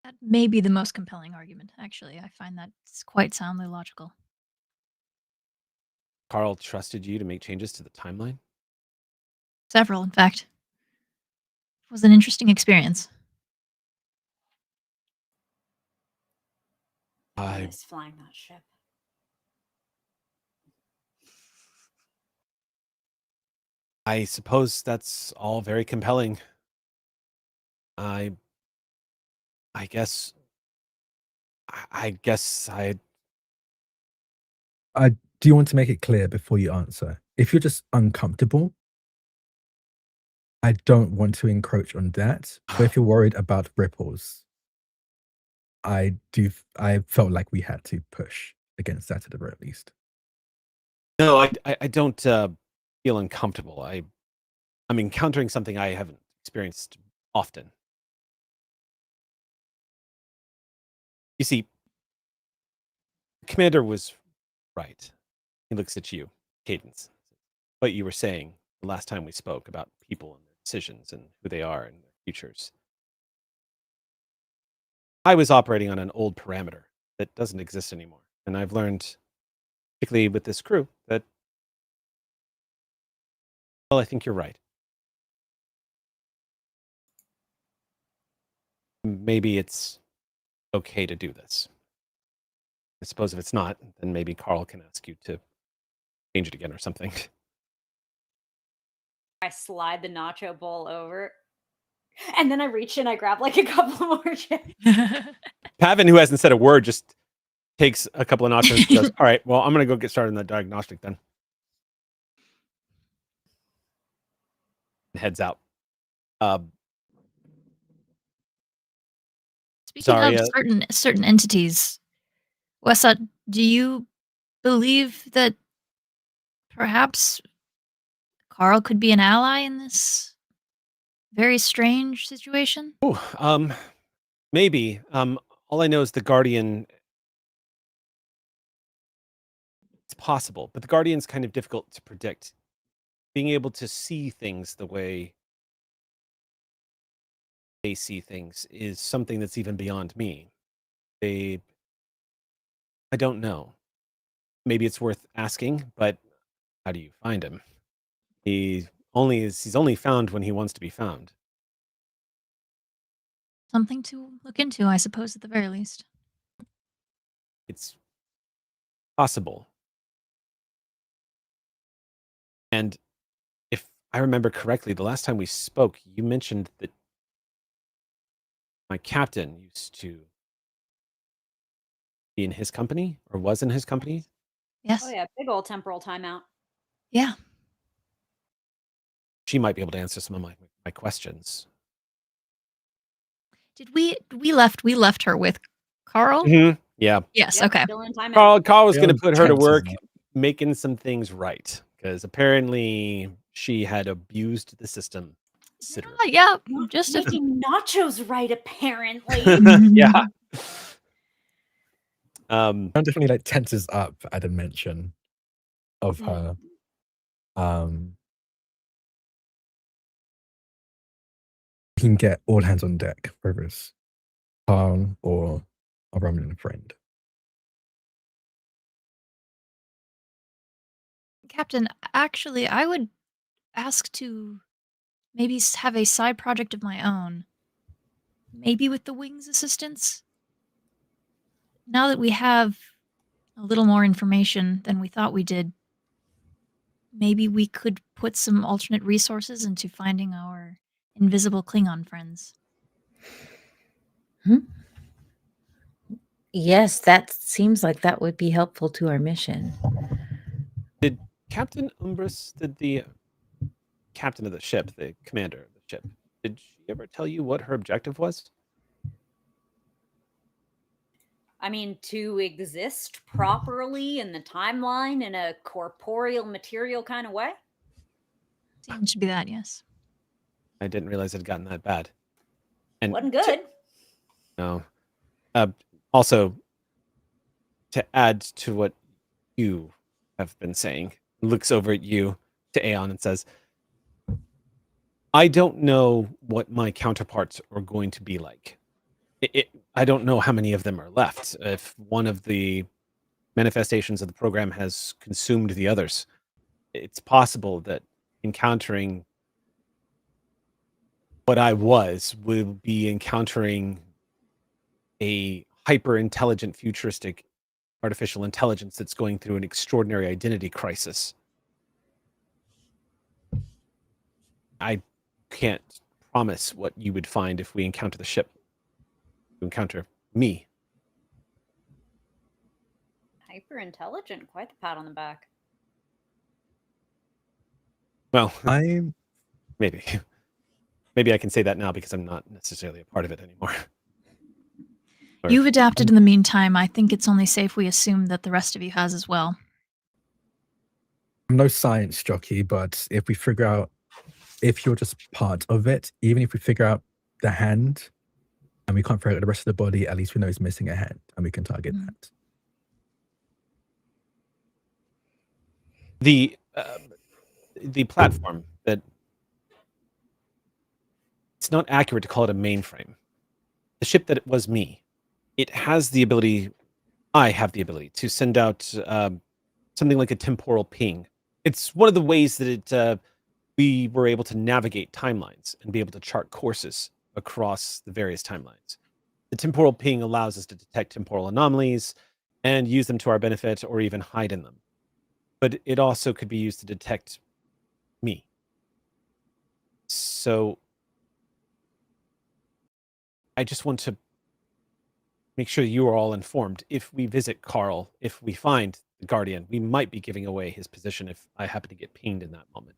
That may be the most compelling argument, actually. I find that it's quite soundly logical. Carl trusted you to make changes to the timeline? Several, in fact. It was an interesting experience. I miss flying that ship. I suppose that's all very compelling. I guess I do you want to make it clear before you answer? If you're just uncomfortable, I don't want to encroach on that. But if you're worried about ripples, I felt like we had to push against that at the very least. No, I don't feel uncomfortable. I'm encountering something I haven't experienced often. You see, Commander was right. He looks at you, Cadence. What you were saying the last time we spoke about people and their decisions and who they are and their futures. I was operating on an old parameter that doesn't exist anymore. And I've learned, particularly with this crew, that, well, I think you're right. Maybe it's okay to do this. I suppose if it's not, then maybe Carl can ask you to change it again or something. I slide the nacho bowl over, and then I reach in, I grab like a couple more chips. Pavin, who hasn't said a word, just takes a couple of nachos and goes, all right, well, I'm going to go get started on that diagnostic then. And heads out. Speaking Zarya, of certain entities, Wessa, do you believe that perhaps Carl could be an ally in this very strange situation? Oh, maybe. All I know is the Guardian. It's possible, but the Guardian's kind of difficult to predict. Being able to see things the way they see things is something that's even beyond me. I don't know. Maybe it's worth asking, but how do you find him? He's only found when he wants to be found. Something to look into, I suppose, at the very least. It's possible. And if I remember correctly, the last time we spoke, you mentioned that my captain used to be in his company or was in his company. Yes. Oh yeah, big old temporal timeout. Yeah. She might be able to answer some of my questions. Did we left her with Carl? Yeah. Yes, Yep, okay. still in timeout. Carl was Yeah, going to put her to chances work are. making some things right because apparently she had abused the system considerably. Yeah, just a Making nachos right, apparently. Yeah. I'm definitely like tenses up at the mention of her. You can get all hands on deck, whether it's Carl or a Romulan friend. Captain, actually, I would ask to maybe have a side project of my own. Maybe with the Wings assistance? Now that we have a little more information than we thought we did, maybe we could put some alternate resources into finding our invisible Klingon friends. Yes, that seems like that would be helpful to our mission. Did Captain Umbris, did the captain of the ship, the commander of the ship, did she ever tell you what her objective was? I mean, to exist properly in the timeline in a corporeal material kind of way. Seems to be that, yes. I didn't realize it had gotten that bad. And Wasn't good. No. Also, to add to what you have been saying, looks over at you to Aeon and says, I don't know what my counterparts are going to be like. I don't know how many of them are left. If one of the manifestations of the program has consumed the others, it's possible that encountering what I was will be encountering a hyper intelligent, futuristic artificial intelligence that's going through an extraordinary identity crisis. I can't promise what you would find if we encounter the ship. You encounter me. Hyper intelligent. Quite the pat on the back. Well, I'm maybe. Maybe I can say that now because I'm not necessarily a part of it anymore. You've adapted in the meantime. I think it's only safe we assume that the rest of you has as well. I'm no science jockey, but if we figure out if you're just part of it, even if we figure out the hand and we can't figure out the rest of the body, at least we know it's missing a hand and we can target that. The platform that it's not accurate to call it a mainframe. The ship that it was me, it has the ability. I have the ability to send out something like a temporal ping. It's one of the ways that we were able to navigate timelines and be able to chart courses across the various timelines. The temporal ping allows us to detect temporal anomalies and use them to our benefit or even hide in them. But it also could be used to detect me. So I just want to make sure you are all informed. If we visit Carl, if we find the Guardian, we might be giving away his position if I happen to get pinged in that moment.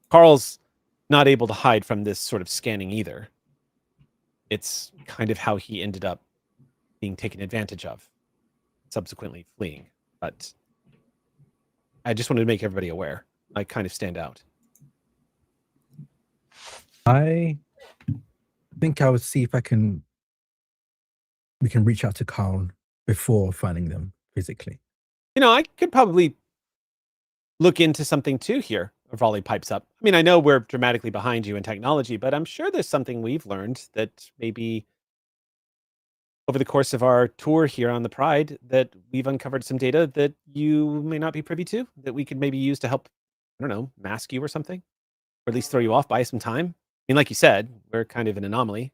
Carl's not able to hide from this sort of scanning either. It's kind of how he ended up being taken advantage of. subsequently fleeing. But I just wanted to make everybody aware. I kind of stand out. I think I would see if we can reach out to Carl before finding them physically. I could probably look into something too here. Volley pipes up. I mean, I know we're dramatically behind you in technology, but I'm sure there's something we've learned that maybe over the course of our tour here on the Pride that we've uncovered some data that you may not be privy to, that we could maybe use to help, I don't know, mask you or something, or at least throw you off, buy some time. I mean, like you said, we're kind of an anomaly.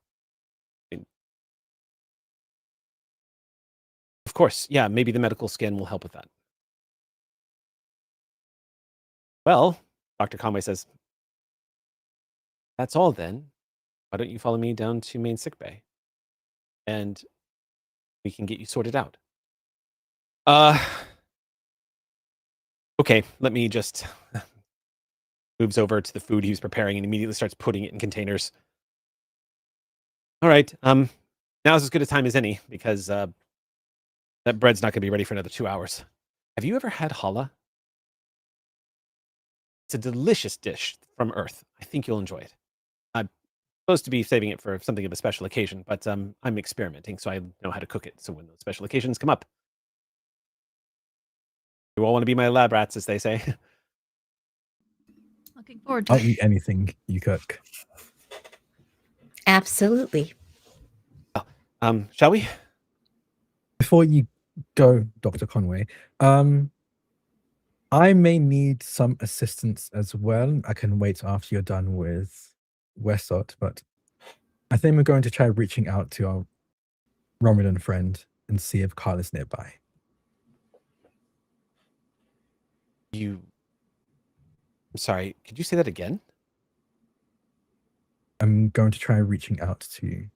Of course, yeah, maybe the medical scan will help with that. Well, Dr. Conway says, that's all then. Why don't you follow me down to main sick bay? And we can get you sorted out. Okay, let me just moves over to the food he was preparing and immediately starts putting it in containers. All right, now's as good a time as any because that bread's not going to be ready for another 2 hours. Have you ever had challah? It's a delicious dish from Earth. I think you'll enjoy it. I'm supposed to be saving it for something of a special occasion, but I'm experimenting, so I know how to cook it. So when those special occasions come up, you all want to be my lab rats, as they say. Looking forward to I'll it. eat anything you cook. Absolutely. Shall we? Before you go, Dr. Conway, I may need some assistance as well. I can wait after you're done with Westot, but I think we're going to try reaching out to our Romulan friend and see if Carl is nearby. I'm sorry, could you say that again? I'm going to try reaching out to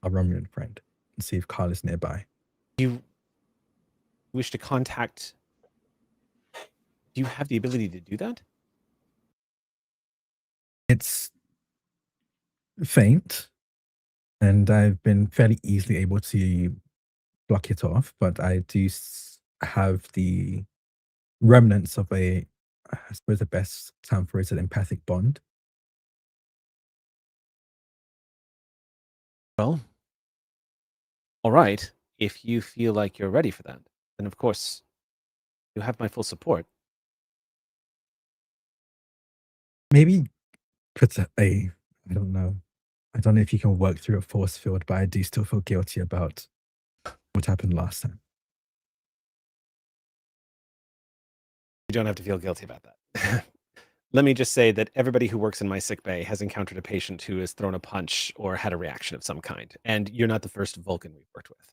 our Romulan friend and see if Carl is nearby. You wish to contact... Do you have the ability to do that? It's faint, and I've been fairly easily able to block it off, but I do have the remnants of I suppose the best term for it is an empathic bond. Well, all right. If you feel like you're ready for that, then of course you have my full support. Maybe put I don't know. I don't know if you can work through a force field, but I do still feel guilty about what happened last time. You don't have to feel guilty about that. Let me just say that everybody who works in my sick bay has encountered a patient who has thrown a punch or had a reaction of some kind. And you're not the first Vulcan we've worked with.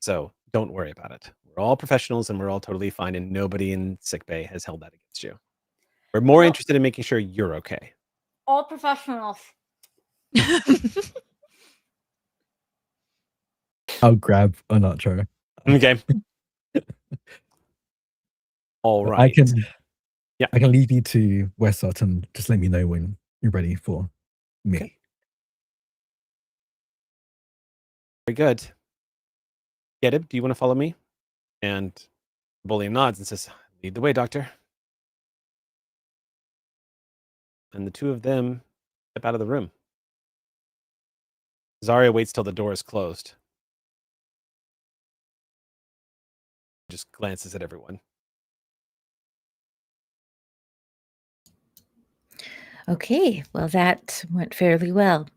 So don't worry about it. We're all professionals and we're all totally fine. And nobody in sick bay has held that against you. We're more interested in making sure you're okay. All professionals. I'll grab a nacho. Okay. All right. I can lead you to Westot and just let me know when you're ready for me. Okay. Very good. Gedib, do you want to follow me? And Bolian nods and says, lead the way, doctor. And the two of them step out of the room. Zarya waits till the door is closed. Just glances at everyone. Okay, well, that went fairly well.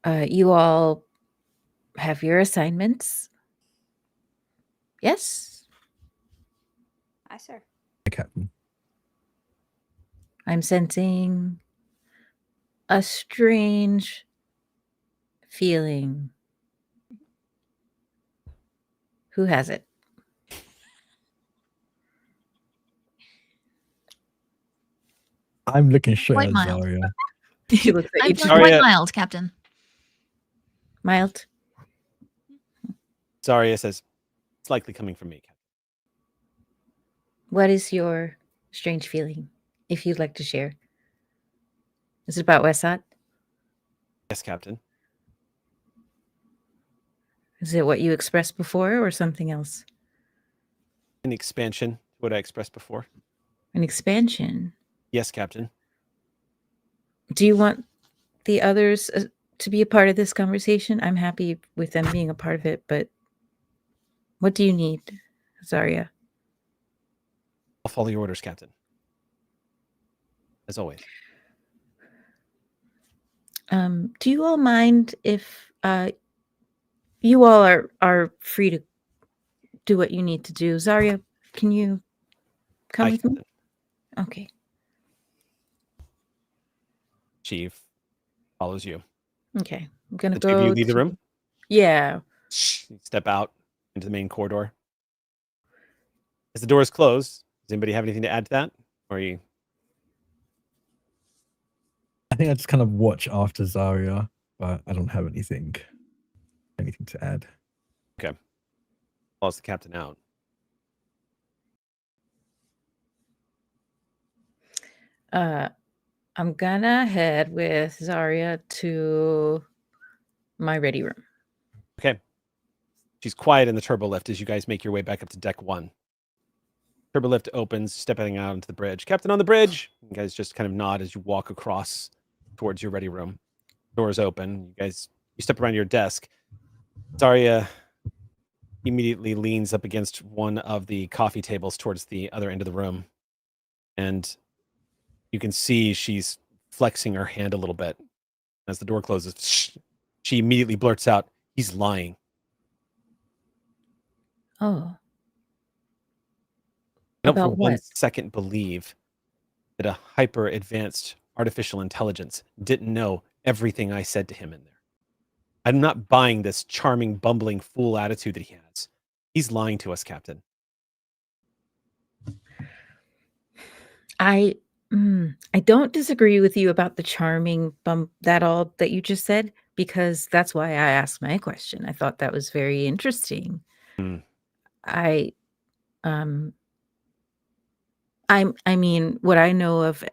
You all have your assignments. Yes? Hi, sir. Captain. I'm sensing a strange feeling. Who has it? I'm looking straight Quite at mild. Zarya. She looks at I'm each feeling other. quite Zarya- mild, Captain. Mild. Zarya says, it's likely coming from me, Captain. What is your strange feeling, if you'd like to share? Is it about Westot? Yes, Captain. Is it what you expressed before or something else? An expansion, what I expressed before. An expansion? Yes, Captain. Do you want the others to be a part of this conversation? I'm happy with them being a part of it, but what do you need, Zarya? I'll follow your orders, Captain. As always. Do you all mind if you all are free to do what you need to do? Zarya, can you come with me? Okay. Chief follows you. Okay. I'm gonna The two of go you leave the room? Yeah. You step out into the main corridor. As the doors close, does anybody have anything to add to that? Or are you? I think I just kind of watch after Zarya, but I don't have anything to add. Okay. Follows the captain out. I'm gonna head with Zarya to my ready room. Okay. She's quiet in the turbo lift as you guys make your way back up to deck 1. Turbo lift opens, stepping out onto the bridge. Captain on the bridge! You guys just kind of nod as you walk across towards your ready room. Doors open. You step around your desk. Zarya immediately leans up against one of the coffee tables towards the other end of the room. And you can see she's flexing her hand a little bit. As the door closes, she immediately blurts out, "He's lying." Oh. I don't for About one what? second believe that a hyper advanced artificial intelligence didn't know everything I said to him in there. I'm not buying this charming, bumbling fool attitude that he has. He's lying to us, Captain. I don't disagree with you about the charming that you just said, because that's why I asked my question. I thought that was very interesting. I mean, what I know of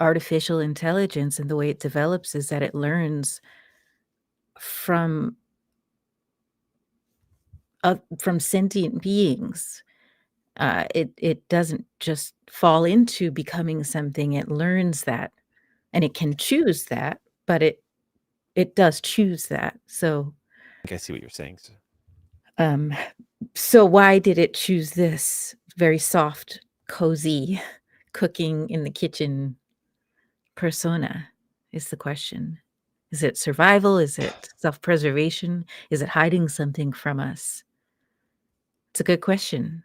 artificial intelligence and the way it develops is that it learns from sentient beings. It doesn't just fall into becoming something. It learns that, and it can choose that, but it does choose that. So I think I see what you're saying. so why did it choose this very soft, cozy, cooking in the kitchen persona is the question. Is it survival? Is it self-preservation? Is it hiding something from us? It's a good question,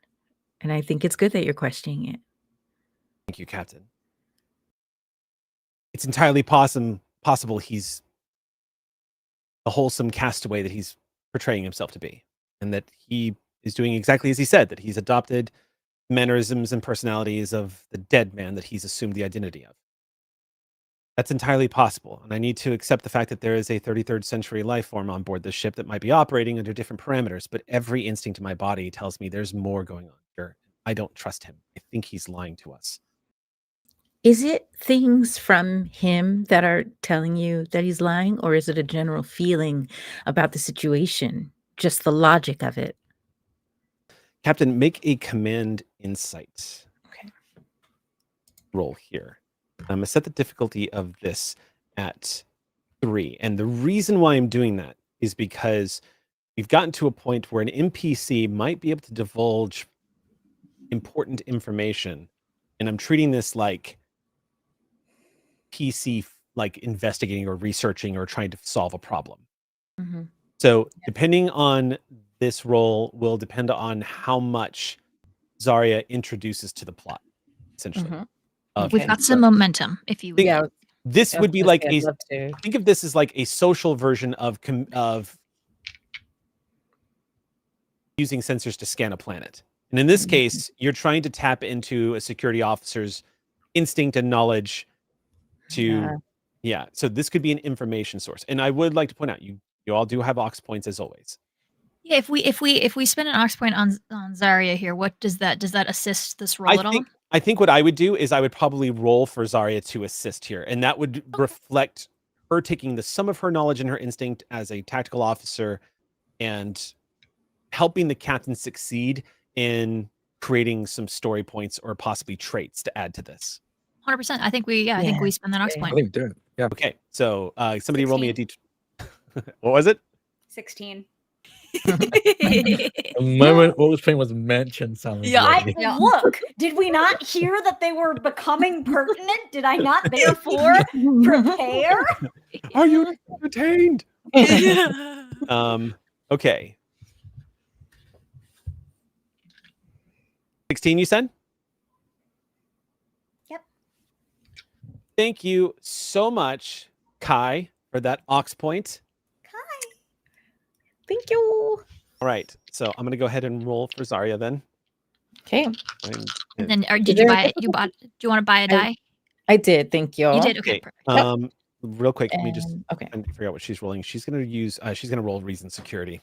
and I think it's good that you're questioning it. Thank you, Captain. It's entirely possible he's the wholesome castaway that he's portraying himself to be, and that he is doing exactly as he said, that he's adopted mannerisms and personalities of the dead man that he's assumed the identity of. That's entirely possible, and I need to accept the fact that there is a 33rd century life form on board this ship that might be operating under different parameters, but every instinct in my body tells me there's more going on here. I don't trust him. I think he's lying to us. Is it things from him that are telling you that he's lying, or is it a general feeling about the situation, just the logic of it? Captain, make a command insight Okay. roll here. I'm going to set the difficulty of this at 3. And the reason why I'm doing that is because we've gotten to a point where an NPC might be able to divulge important information. And I'm treating this like PC, like investigating or researching or trying to solve a problem. Mm-hmm. So depending on this roll will depend on how much Zarya introduces to the plot, essentially. Mm-hmm. We've got some momentum, if you will. Yeah. This would be like I'd love to. think of this as like a social version of using sensors to scan a planet. And in this case, you're trying to tap into a security officer's instinct and knowledge to, so this could be an information source. And I would like to point out, you all do have aux points as always. Yeah, if we spend an aux point on Zarya here, what does that assist this roll at all? I think what I would do is I would probably roll for Zarya to assist here, and that would reflect her taking the sum of her knowledge and her instinct as a tactical officer and helping the captain succeed in creating some story points or possibly traits to add to this. 100%. I think we spend the Nox okay. I point. think we do it. Yeah. Okay, so somebody roll me a 16. D. What was it? 16. The moment what was playing was mentioned sounds Yeah. ready. Yeah. Look, did we not hear that they were becoming pertinent? Did I not therefore prepare? Are you entertained? Okay. 16, you said? Yep. Thank you so much, Kai, for that ox point. Thank you. All right, so I'm gonna go ahead and roll for Zarya then. Okay, And- And then, or Is did there you a buy it? Do you want to buy a die? I did. Thank you. You did. Okay. Okay. Perfect. Real quick, let me just Okay. figure out what she's rolling. She's gonna use. She's gonna roll reason security.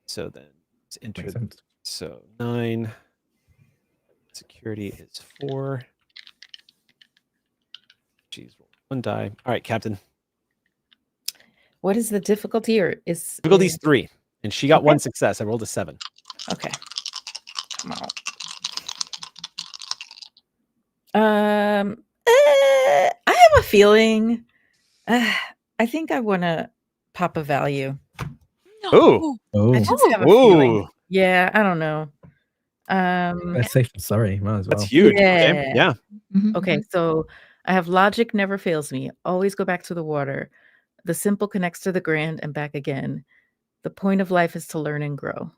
So then it's Makes entered. sense. So 9. Security is 4. She's rolled 1 die. All right, Captain. What is the difficulty, or is Difficulty's 3, and she got Okay. 1 success. I rolled a 7. okay? Come on. I have a feeling. I think I want to pop a value. Ooh. Oh, I just have a feeling. Ooh, Yeah, I don't know. that's safe. Sorry, might as well. that's huge. Okay, Yeah. yeah. Mhm, Okay, mhm. so I have logic never fails me. Always go back to the water. The simple connects to the grand and back again. The point of life is to learn and grow.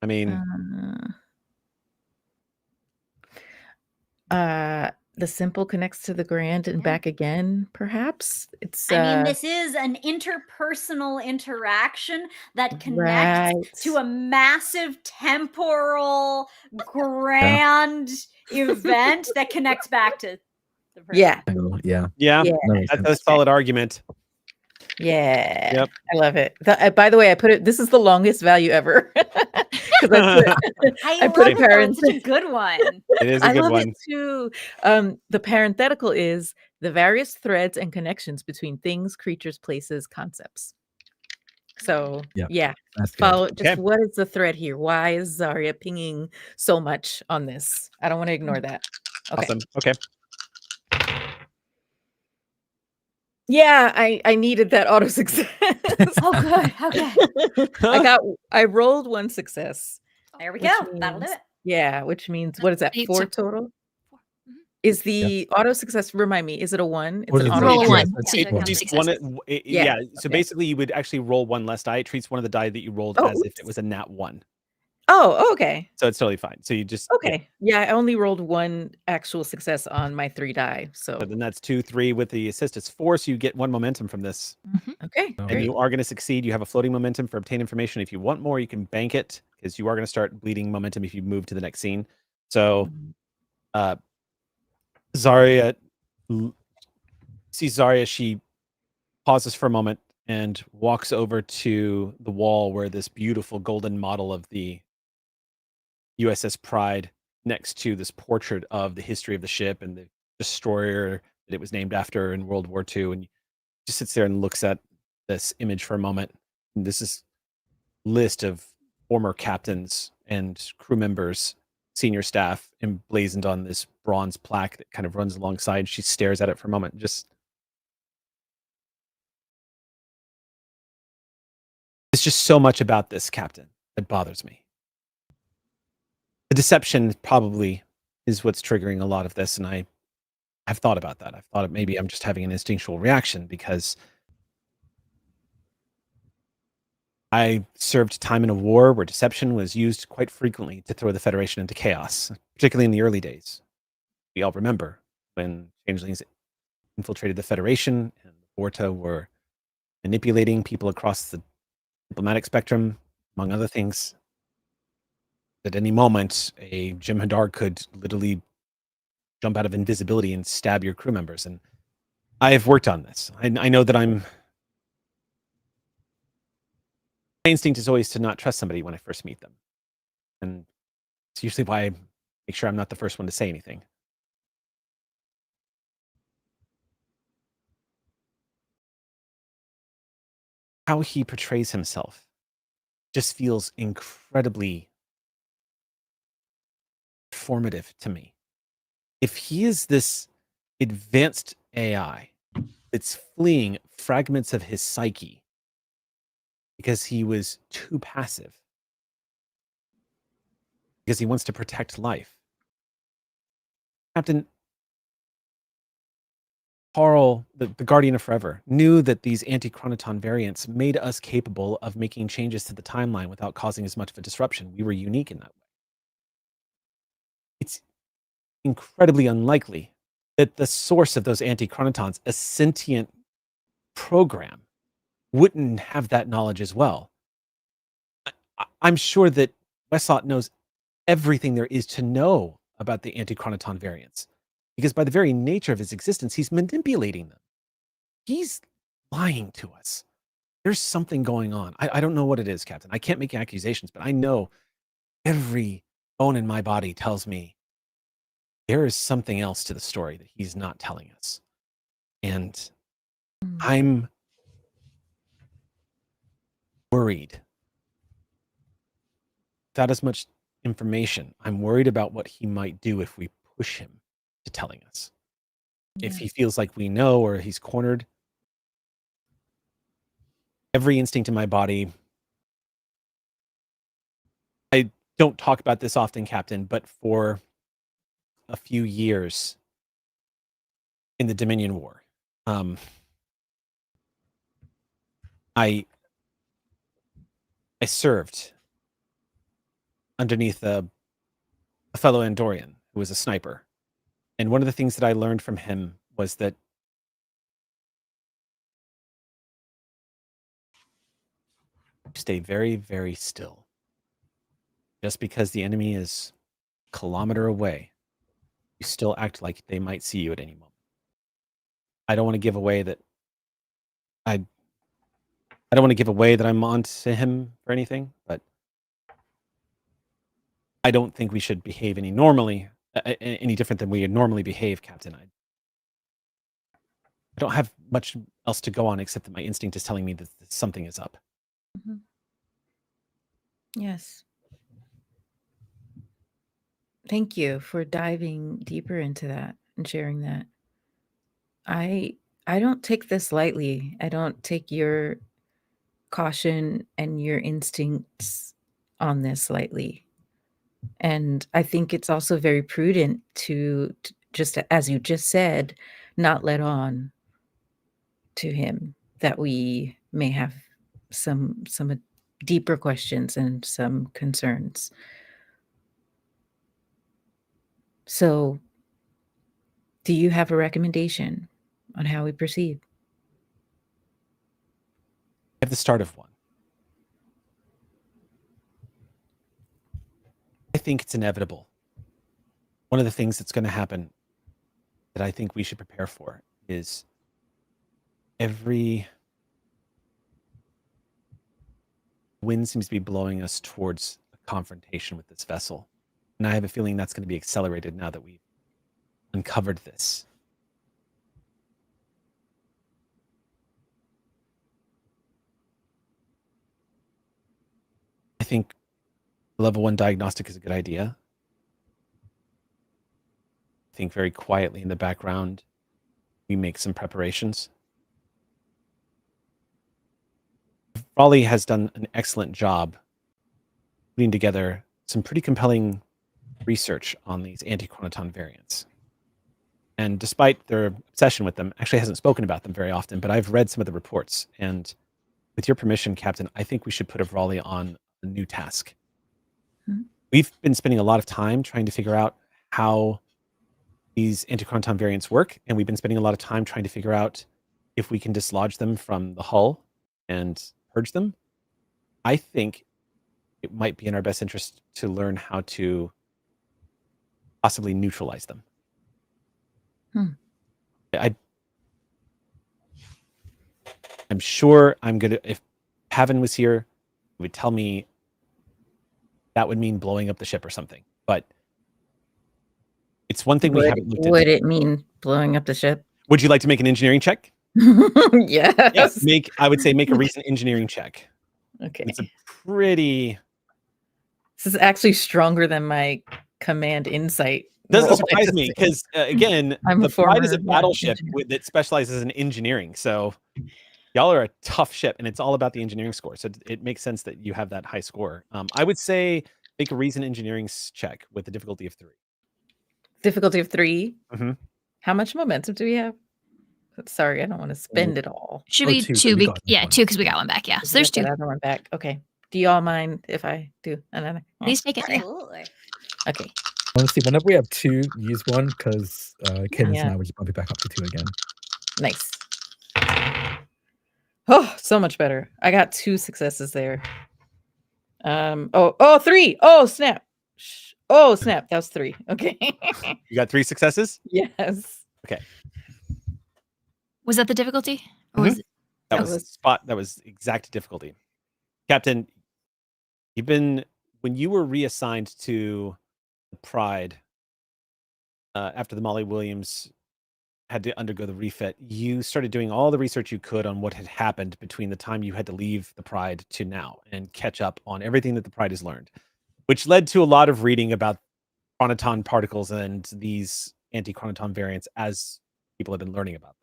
I mean, The simple connects to the grand and Yeah. back again, perhaps. It's I mean, this is an interpersonal interaction that connects right. to a massive temporal grand event that connects back to the person. Yeah, Yeah. yeah, yeah, That makes that's a sense. solid argument. yeah. Yep. I love it. By the way, I put it. This is the longest value ever because I I love put it though. parents. It's such a good one. It is a I good love one. it too. The parenthetical is the various threads and connections between things, creatures, places, concepts. So Yeah. That's good. follow just Okay. what is the thread here? Why is Zarya pinging so much on this? I don't want to ignore that. Okay. Awesome. Okay. Yeah, I needed that auto success. Oh, good. Okay. I rolled 1 success. There we Which go. That'll do means- it. Yeah, which means what is that? 8, 4 so- total? 4. Mhm. Is the auto success, remind me, is it a 1? It's What an is auto Roll a Yeah, 1. that's So it. you One. do Treats one, successes. yeah. So okay. basically, you would actually roll 1 less die. It treats one of the die that you rolled Oh, as if oops. it was a nat 1. Oh, okay. So it's totally fine. So you just Okay. Yeah, I only rolled 1 actual success on my 3 die. So So then that's 2, 3 with the assist. It's 4. So you get 1 momentum from this, Mhm. okay. Oh. and Great. you are going to succeed. You have a floating momentum for obtain information. If you want more, you can bank it because you are going to start bleeding momentum if you move to the next scene. So Zarya sees Zarya. She pauses for a moment and walks over to the wall where this beautiful golden model of the USS Pride next to this portrait of the history of the ship and the destroyer that it was named after in World War II. And just sits there and looks at this image for a moment. And this is list of former captains and crew members, senior staff emblazoned on this bronze plaque that kind of runs alongside. She stares at it for a moment. Just there's just so much about this captain that bothers me. The deception probably is what's triggering a lot of this, and I've thought about that. I've thought maybe I'm just having an instinctual reaction because I served time in a war where deception was used quite frequently to throw the Federation into chaos, particularly in the early days. We all remember when changelings infiltrated the Federation and the Vorta were manipulating people across the diplomatic spectrum, among other things. At any moment, a Jim Hadar could literally jump out of invisibility and stab your crew members. And I have worked on this. I know that my instinct is always to not trust somebody when I first meet them. And it's usually why I make sure I'm not the first one to say anything. how he portrays himself just feels incredibly formative to me. If he is this advanced AI that's fleeing fragments of his psyche because he was too passive, because he wants to protect life. Captain Carl, the Guardian of Forever, knew that these anti-chronoton variants made us capable of making changes to the timeline without causing as much of a disruption. We were unique in that way. It's incredibly unlikely that the source of those anti-chronotons, a sentient program, wouldn't have that knowledge as well. I'm sure that Wesott knows everything there is to know about the anti-chronoton variants, because by the very nature of his existence, he's manipulating them. He's lying to us. There's something going on. I don't know what it is, Captain. I can't make accusations, but I know every bone in my body tells me there is something else to the story that he's not telling us. And I'm worried. Without as much information, I'm worried about what he might do if we push him to telling us. If he feels like we know or he's cornered, every instinct in my body. I don't talk about this often, Captain, but for a few years in the Dominion War, I served underneath a fellow Andorian who was a sniper. And one of the things that I learned from him was that stay very, very still. Just because the enemy is a kilometer away, you still act like they might see you at any moment. I don't want to give away that I don't want to give away that I'm on to him or anything, but I don't think we should behave any different than we normally behave, Captain. I don't have much else to go on except that my instinct is telling me that something is up. Mhm. Yes. Thank you for diving deeper into that and sharing that. I don't take this lightly. I don't take your caution and your instincts on this lightly. And I think it's also very prudent to just, as you just said, not let on to him that we may have some deeper questions and some concerns. So, do you have a recommendation on how we proceed? I have the start of one. I think it's inevitable. One of the things that's going to happen that I think we should prepare for is every wind seems to be blowing us towards a confrontation with this vessel. And I have a feeling that's going to be accelerated now that we've uncovered this. I think level 1 diagnostic is a good idea. I think very quietly in the background, we make some preparations. Raleigh has done an excellent job putting together some pretty compelling research on these anti-chronoton variants. And despite their obsession with them, actually hasn't spoken about them very often, but I've read some of the reports. And with your permission, Captain, I think we should put Raleigh on a new task. Hmm. We've been spending a lot of time trying to figure out how these anti-chronoton variants work, and we've been spending a lot of time trying to figure out if we can dislodge them from the hull and purge them. I think it might be in our best interest to learn how to possibly neutralize them. I'm sure if Pavan was here, he would tell me that would mean blowing up the ship or something. But it's one thing we haven't looked at. Would it mean blowing up the ship? Would you like to make an engineering check? Yes. Yeah, I would say make a recent engineering check. Okay. It's a pretty This is actually stronger than my command insight. doesn't roll, I surprise just me think. because again, I'm a the Pride is a former battleship engineer. that specializes in engineering. So y'all are a tough ship, and it's all about the engineering score. So it makes sense that you have that high score. I would say make a reason engineering check with the difficulty of 3. Difficulty of 3. Mhm. How much momentum do we have? Sorry, I don't want to spend it all. Should Oh, be 2, 'cause 2. we got Yeah, one. 2 because we got one back. Yeah, so We there's got 2. that other one back. Okay. Do y'all mind if I do another? Please take it. Yeah. Absolutely. Okay. Honestly, whenever we have 2, use one because Cadence Yeah. and I will just bump it back up to 2 again. Nice. Oh, so much better. I got 2 successes there. 3. Oh, snap. Oh, snap. That was 3. Okay. You got 3 successes? Yes. Okay. Was that the difficulty? Or was it? That That was exact difficulty. Captain, when you were reassigned to the Pride after the Molly Williams had to undergo the refit, you started doing all the research you could on what had happened between the time you had to leave the Pride to now and catch up on everything that the Pride has learned, which led to a lot of reading about chronoton particles and these anti-chronoton variants as people have been learning about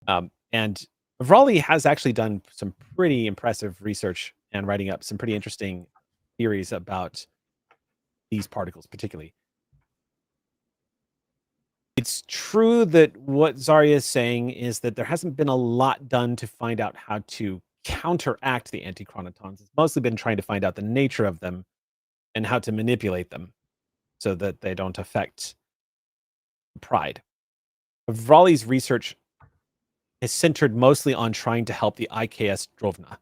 them. And Raleigh has actually done some pretty impressive research and writing up some pretty interesting theories about these particles, particularly. It's true that what Zarya is saying is that there hasn't been a lot done to find out how to counteract the anti-chronotons. It's mostly been trying to find out the nature of them and how to manipulate them so that they don't affect Pride. Vraly's research is centered mostly on trying to help the IKS Drovna,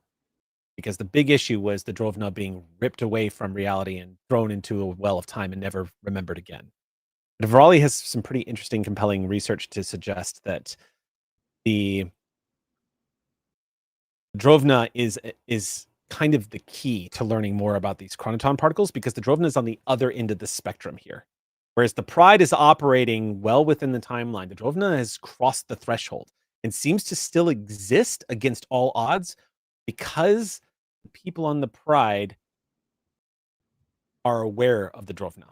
because the big issue was the Drovna being ripped away from reality and thrown into a well of time and never remembered again. But Vraly has some pretty interesting, compelling research to suggest that the Drovna is kind of the key to learning more about these chronoton particles, because the Drovna is on the other end of the spectrum here. Whereas the Pride is operating well within the timeline, the Drovna has crossed the threshold and seems to still exist against all odds because the people on the Pride are aware of the Drovna.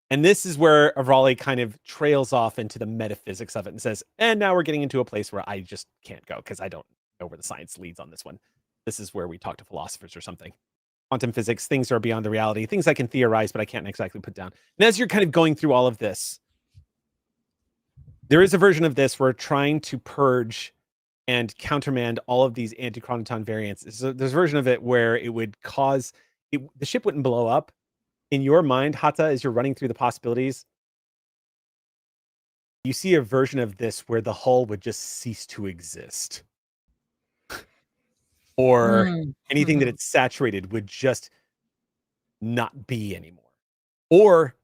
And this is where Avrali kind of trails off into the metaphysics of it and says, and now we're getting into a place where I just can't go because I don't know where the science leads on this one. This is where we talk to philosophers or something. Quantum physics, things are beyond the reality, things I can theorize, but I can't exactly put down. And as you're kind of going through all of this, there is a version of this where trying to purge and countermand all of these anti-chronoton variants. So there's a version of it where it would cause, the ship wouldn't blow up. In your mind, Hata, as you're running through the possibilities, you see a version of this where the hull would just cease to exist. Or anything that it's saturated would just not be anymore. Or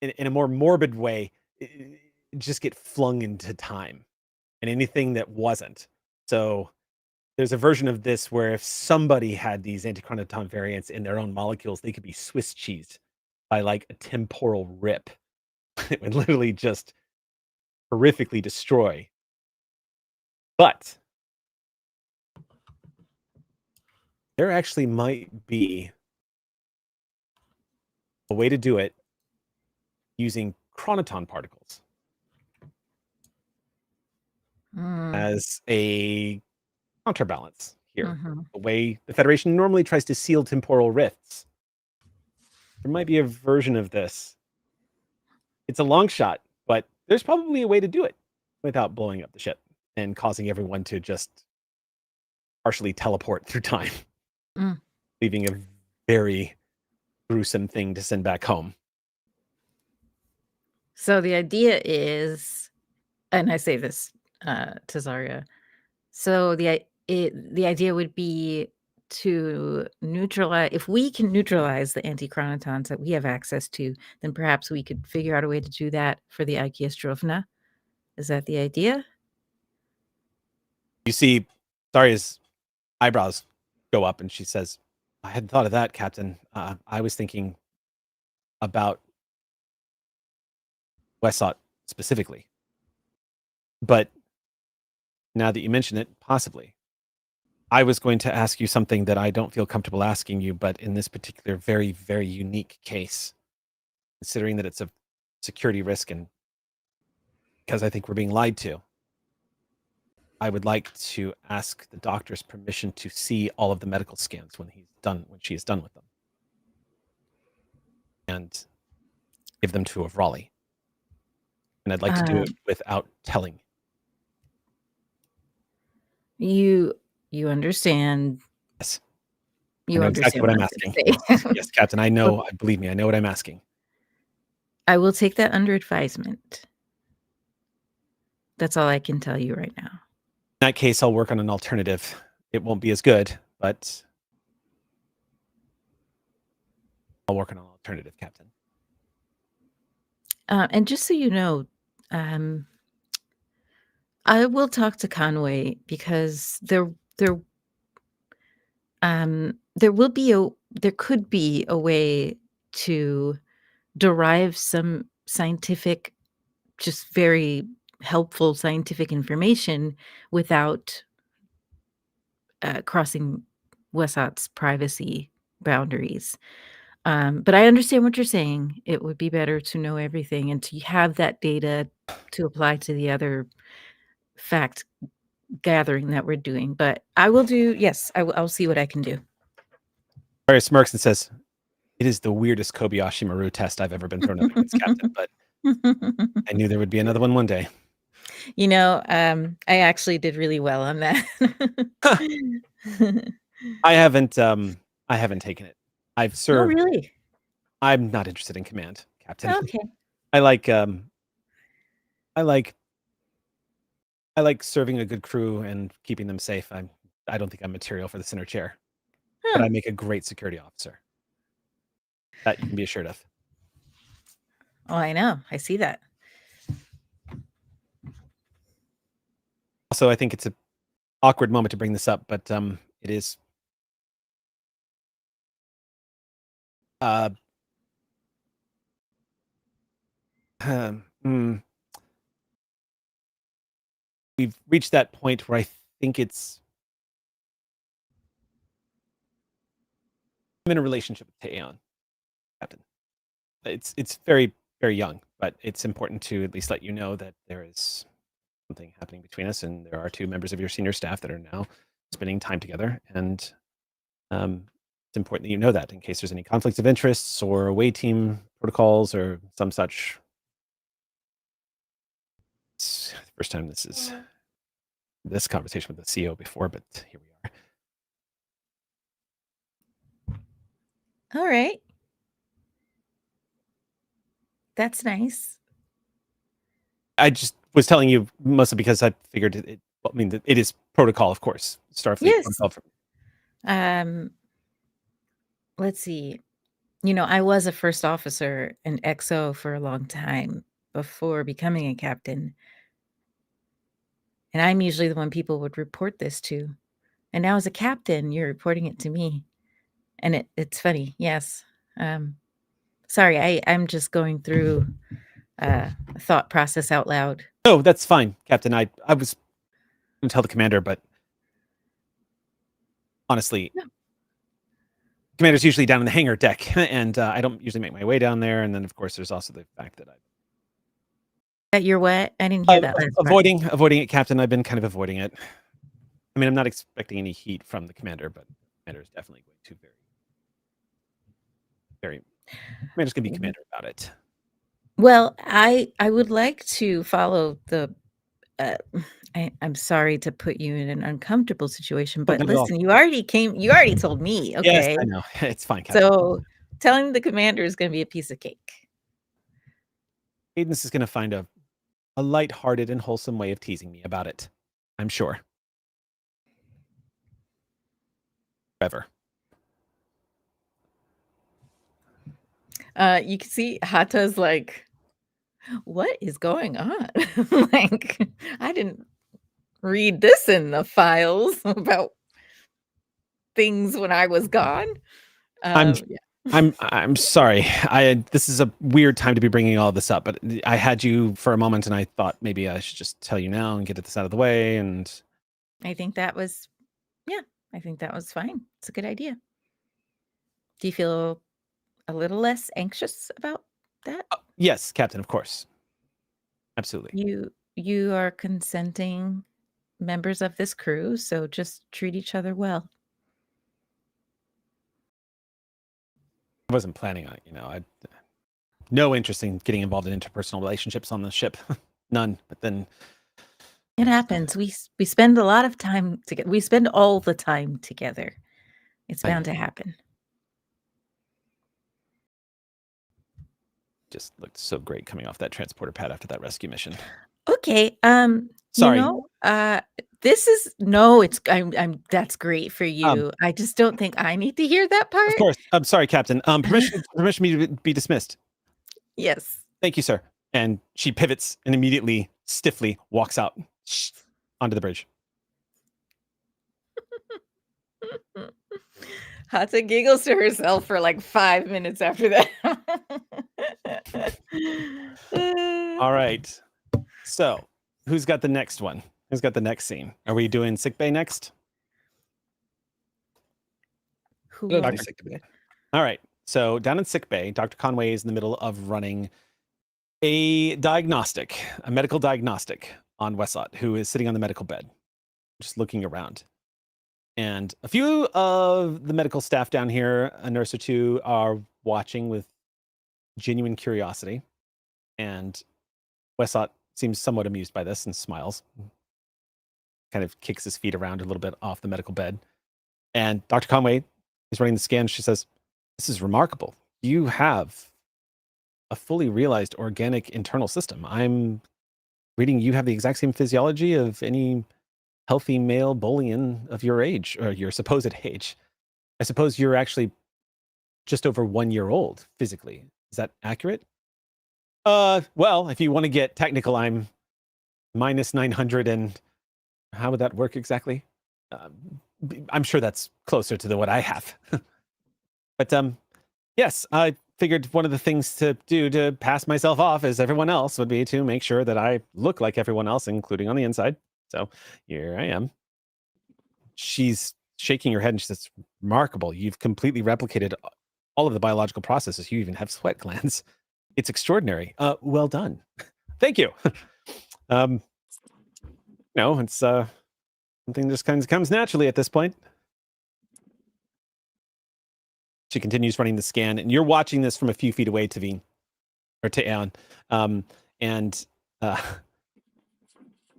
in a more morbid way, just get flung into time. And anything that wasn't. So there's a version of this where if somebody had these antichronoton variants in their own molecules, they could be Swiss cheesed by like a temporal rip. It would literally just horrifically destroy. But there actually might be a way to do it using chronoton particles as a counterbalance here. The way the Federation normally tries to seal temporal rifts. There might be a version of this. It's a long shot, but there's probably a way to do it without blowing up the ship and causing everyone to just partially teleport through time, leaving a very gruesome thing to send back home. So the idea is, and I say this to Zarya, so the idea would be to neutralize, if we can neutralize the anti-chronotons that we have access to, then perhaps we could figure out a way to do that for the IKS Drovna. Is that the idea? You see Zarya's eyebrows go up and she says, I hadn't thought of that, Captain. I was thinking about Westsot specifically. But now that you mention it, possibly. I was going to ask you something that I don't feel comfortable asking you, but in this particular very, very unique case, considering that it's a security risk and because I think we're being lied to, I would like to ask the doctor's permission to see all of the medical scans when she is done with them. And give them to Raleigh. And I'd like to do it without telling. You understand. Yes. You I know understand exactly what I'm I'm asking. gonna say. Yes, Captain. I know. Believe me, I know what I'm asking. I will take that under advisement. That's all I can tell you right now. In that case, I'll work on an alternative. It won't be as good, but I'll work on an alternative, Captain. And just so you know, I will talk to Conway because there could be a way to derive some scientific, just very helpful scientific information without crossing Wesot's privacy boundaries. But I understand what you're saying. It would be better to know everything and to have that data to apply to the other fact gathering that we're doing. But I will do, yes, I'll see what I can do. Barry smirks and says, "It is the weirdest Kobayashi Maru test I've ever been thrown up against, Captain, but I knew there would be another one day." You know, I actually did really well on that. I haven't taken it. I've Oh, served. really? I'm not interested in command, Captain. Okay. I like serving a good crew and keeping them safe. I don't think I'm material for the center chair, but Huh. I make a great security officer. That you can be assured of. Oh, I know. I see that. Also, I think it's an awkward moment to bring this up, but it is. We've reached that point where I think I'm in a relationship with Taeyeon, Captain. It's very, very young, but it's important to at least let you know that there is something happening between us, and there are 2 members of your senior staff that are now spending time together, and it's important that you know that in case there's any conflicts of interests or away team protocols or some such. It's the first time this conversation with the CEO before, but here we are. All right. That's nice. I just was telling you mostly because I figured it is protocol, of course. Starfleet Yes. protocol. Let's see. You know, I was a first officer in XO for a long time before becoming a captain. And I'm usually the one people would report this to. And now as a captain, you're reporting it to me. And it's funny. Yes. Sorry, I'm just going through a thought process out loud. No, that's fine, Captain. I was going to tell the commander, but honestly, No. commander's usually down in the hangar deck, and I don't usually make my way down there. And then, of course, there's also the fact that That you're what? I didn't hear that last part. avoiding it, Captain. I've been kind of avoiding it. I mean, I'm not expecting any heat from the commander, but the commander is definitely going to commander's going to be commander about it. Well, I would like to follow the. I'm sorry to put you in an uncomfortable situation, but not at all. listen, you already told me, okay? Yes, I know. It's fine, Captain. So telling the commander is going to be a piece of cake. Cadence is going to find a lighthearted and wholesome way of teasing me about it. I'm sure. Forever. You can see Hata's like, what is going on? Like, I didn't read this in the files about things when I was gone. I'm sorry. This is a weird time to be bringing all this up, but I had you for a moment, and I thought maybe I should just tell you now and get this out of the way. And I think that was fine. It's a good idea. Do you feel a little less anxious about that? Yes, Captain, of course. Absolutely. You are consenting members of this crew, so just treat each other well. I wasn't planning on it, I no interest in getting involved in interpersonal relationships on the ship. None. But then It happens. We spend a lot of time together. We spend all the time together. It's bound to happen. just looked so great coming off that transporter pad after that rescue mission. Okay. Sorry. This is no, it's I'm that's great for you. I just don't think I need to hear that part. Of course. I'm sorry, Captain. Permission me to be dismissed. Yes. Thank you, sir. And she pivots and immediately, stiffly walks out onto the bridge. Hata giggles to herself for like 5 minutes after that. All right. So, who's got the next one? Who's got the next scene? Are we doing sickbay next? Who All are- right. So, down in sickbay, Dr. Conway is in the middle of running a medical diagnostic on Wesot, who is sitting on the medical bed, just looking around. And a few of the medical staff down here, a nurse or two, are watching with genuine curiosity. And Wesot seems somewhat amused by this and smiles. Kind of kicks his feet around a little bit off the medical bed. And Dr. Conway is running the scan. She says, "This is remarkable. You have a fully realized organic internal system. I'm reading you have the exact same physiology of any healthy male Bolian of your age, or your supposed age. I suppose you're actually just over 1 year old physically. Is that accurate?" Well, if you want to get technical, I'm minus 900, and how would that work exactly? I'm sure that's closer to what I have. But yes, I figured one of the things to do to pass myself off as everyone else would be to make sure that I look like everyone else, including on the inside. So here I am. She's shaking her head and she says, "Remarkable. You've completely replicated all of the biological processes. You even have sweat glands. It's extraordinary. Well done." Thank you. It's something just kind of comes naturally at this point. She continues running the scan, and you're watching this from a few feet away, Tavine, or Taeon.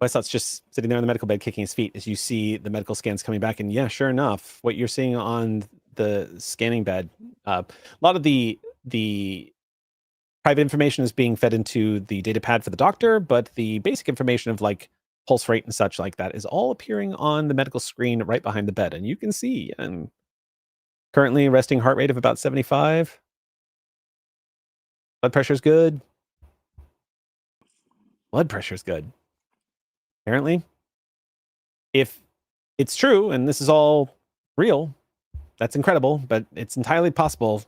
Wesot's just sitting there on the medical bed, kicking his feet as you see the medical scans coming back. And yeah, sure enough, what you're seeing on the scanning bed, a lot of the private information is being fed into the data pad for the doctor, but the basic information of like pulse rate and such like that is all appearing on the medical screen right behind the bed. And you can see, currently resting heart rate of about 75. Blood pressure's good. Blood pressure's good. Apparently, if it's true and this is all real, that's incredible, but it's entirely possible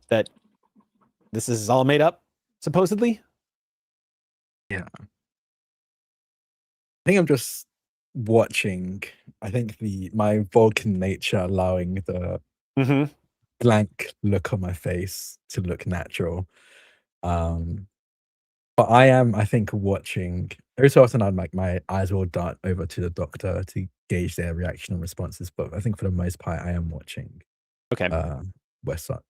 that this is all made up, supposedly. Yeah. I think I'm just watching. I think my Vulcan nature allowing the blank look on my face to look natural. But I think, watching. Every so often, my eyes will dart over to the doctor to gauge their reaction and responses. But I think for the most part, I am watching. Okay. Wesot.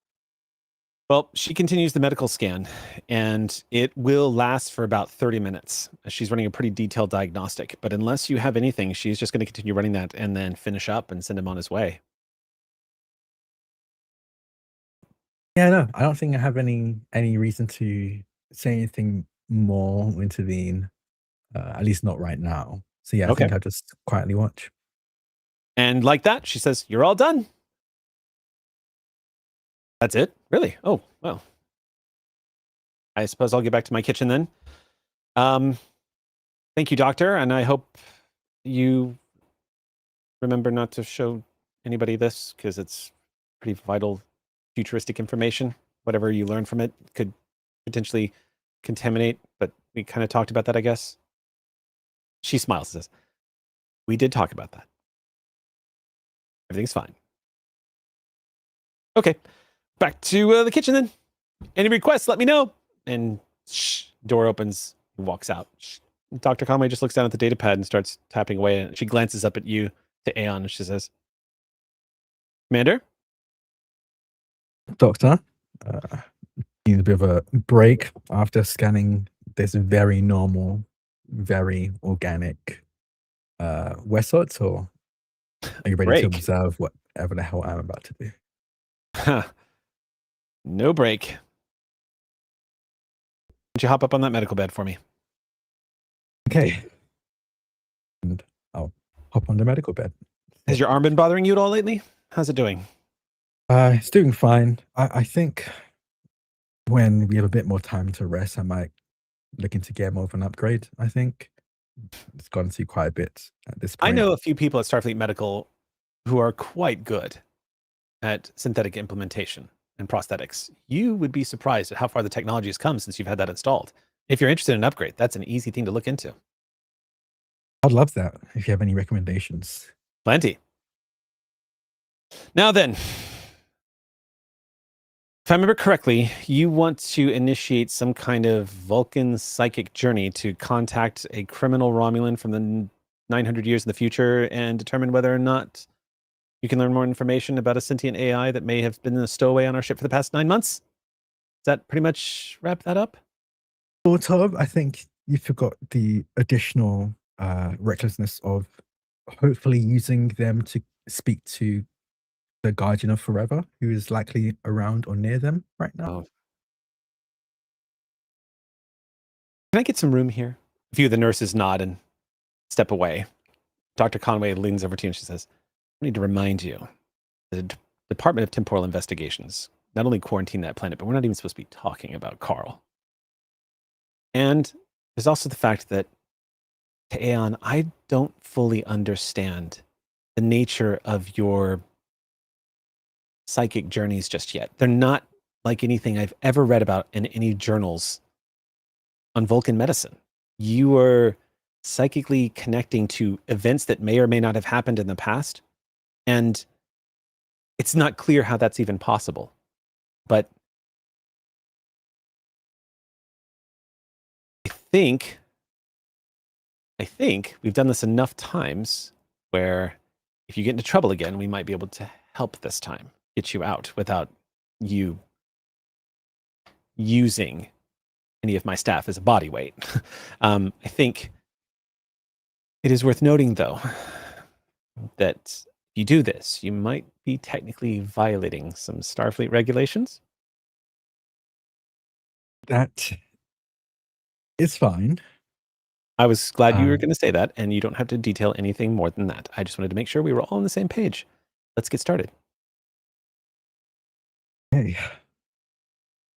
Well, she continues the medical scan, and it will last for about 30 minutes. She's running a pretty detailed diagnostic, but unless you have anything, she's just going to continue running that and then finish up and send him on his way. Yeah, no, I don't think I have any reason to say anything more or intervene. At least not right now. So yeah, I think I'll just quietly watch. And like that, she says, "You're all done." That's it? Really? Oh, well. I suppose I'll get back to my kitchen then. Thank you, doctor, and I hope you remember not to show anybody this, because it's pretty vital futuristic information. Whatever you learn from it could potentially contaminate, but we kind of talked about that, I guess. She smiles and says, We did talk about that. Everything's fine. Okay, back to the kitchen then. Any requests, let me know. And door opens, he walks out. Dr. Conway just looks down at the data pad and starts tapping away. And she glances up at you, to Aeon, and she says, Commander? Doctor, need a bit of a break after scanning this very normal, very organic Westort, or are you ready Break? to observe whatever the hell I'm about to do? No break. Why don't you hop up on that medical bed for me? Okay. And I'll hop on the medical bed. Has your arm been bothering you at all lately? How's it doing? It's doing fine. I think when we have a bit more time to rest, I might look into get more of an upgrade. I think it's gone through quite a bit at this point. I know a few people at Starfleet Medical who are quite good at synthetic implementation and prosthetics. You would be surprised at how far the technology has come since you've had that installed. If you're interested in an upgrade, that's an easy thing to look into. I'd love that if you have any recommendations. Plenty. Now then, if I remember correctly, you want to initiate some kind of Vulcan psychic journey to contact a criminal Romulan from the 900 years in the future and determine whether or not you can learn more information about a sentient AI that may have been a stowaway on our ship for the past 9 months. Does that pretty much wrap that up? Sort of. I think you forgot the additional recklessness of hopefully using them to speak to the Guardian of Forever, who is likely around or near them right now. Oh. Can I get some room here? A few of the nurses nod and step away. Dr. Conway leans over to you and she says, I need to remind you, the Department of Temporal Investigations not only quarantined that planet, but we're not even supposed to be talking about Carl. And there's also the fact that, to Aeon, I don't fully understand the nature of your psychic journeys just yet. They're not like anything I've ever read about in any journals on Vulcan medicine. You are psychically connecting to events that may or may not have happened in the past. And it's not clear how that's even possible. But I think we've done this enough times where if you get into trouble again, we might be able to help this time, get you out without you using any of my staff as a body weight. I think it is worth noting, though, that if you do this, you might be technically violating some Starfleet regulations. That is fine. I was glad you were going to say that, and you don't have to detail anything more than that. I just wanted to make sure we were all on the same page. Let's get started. Hey.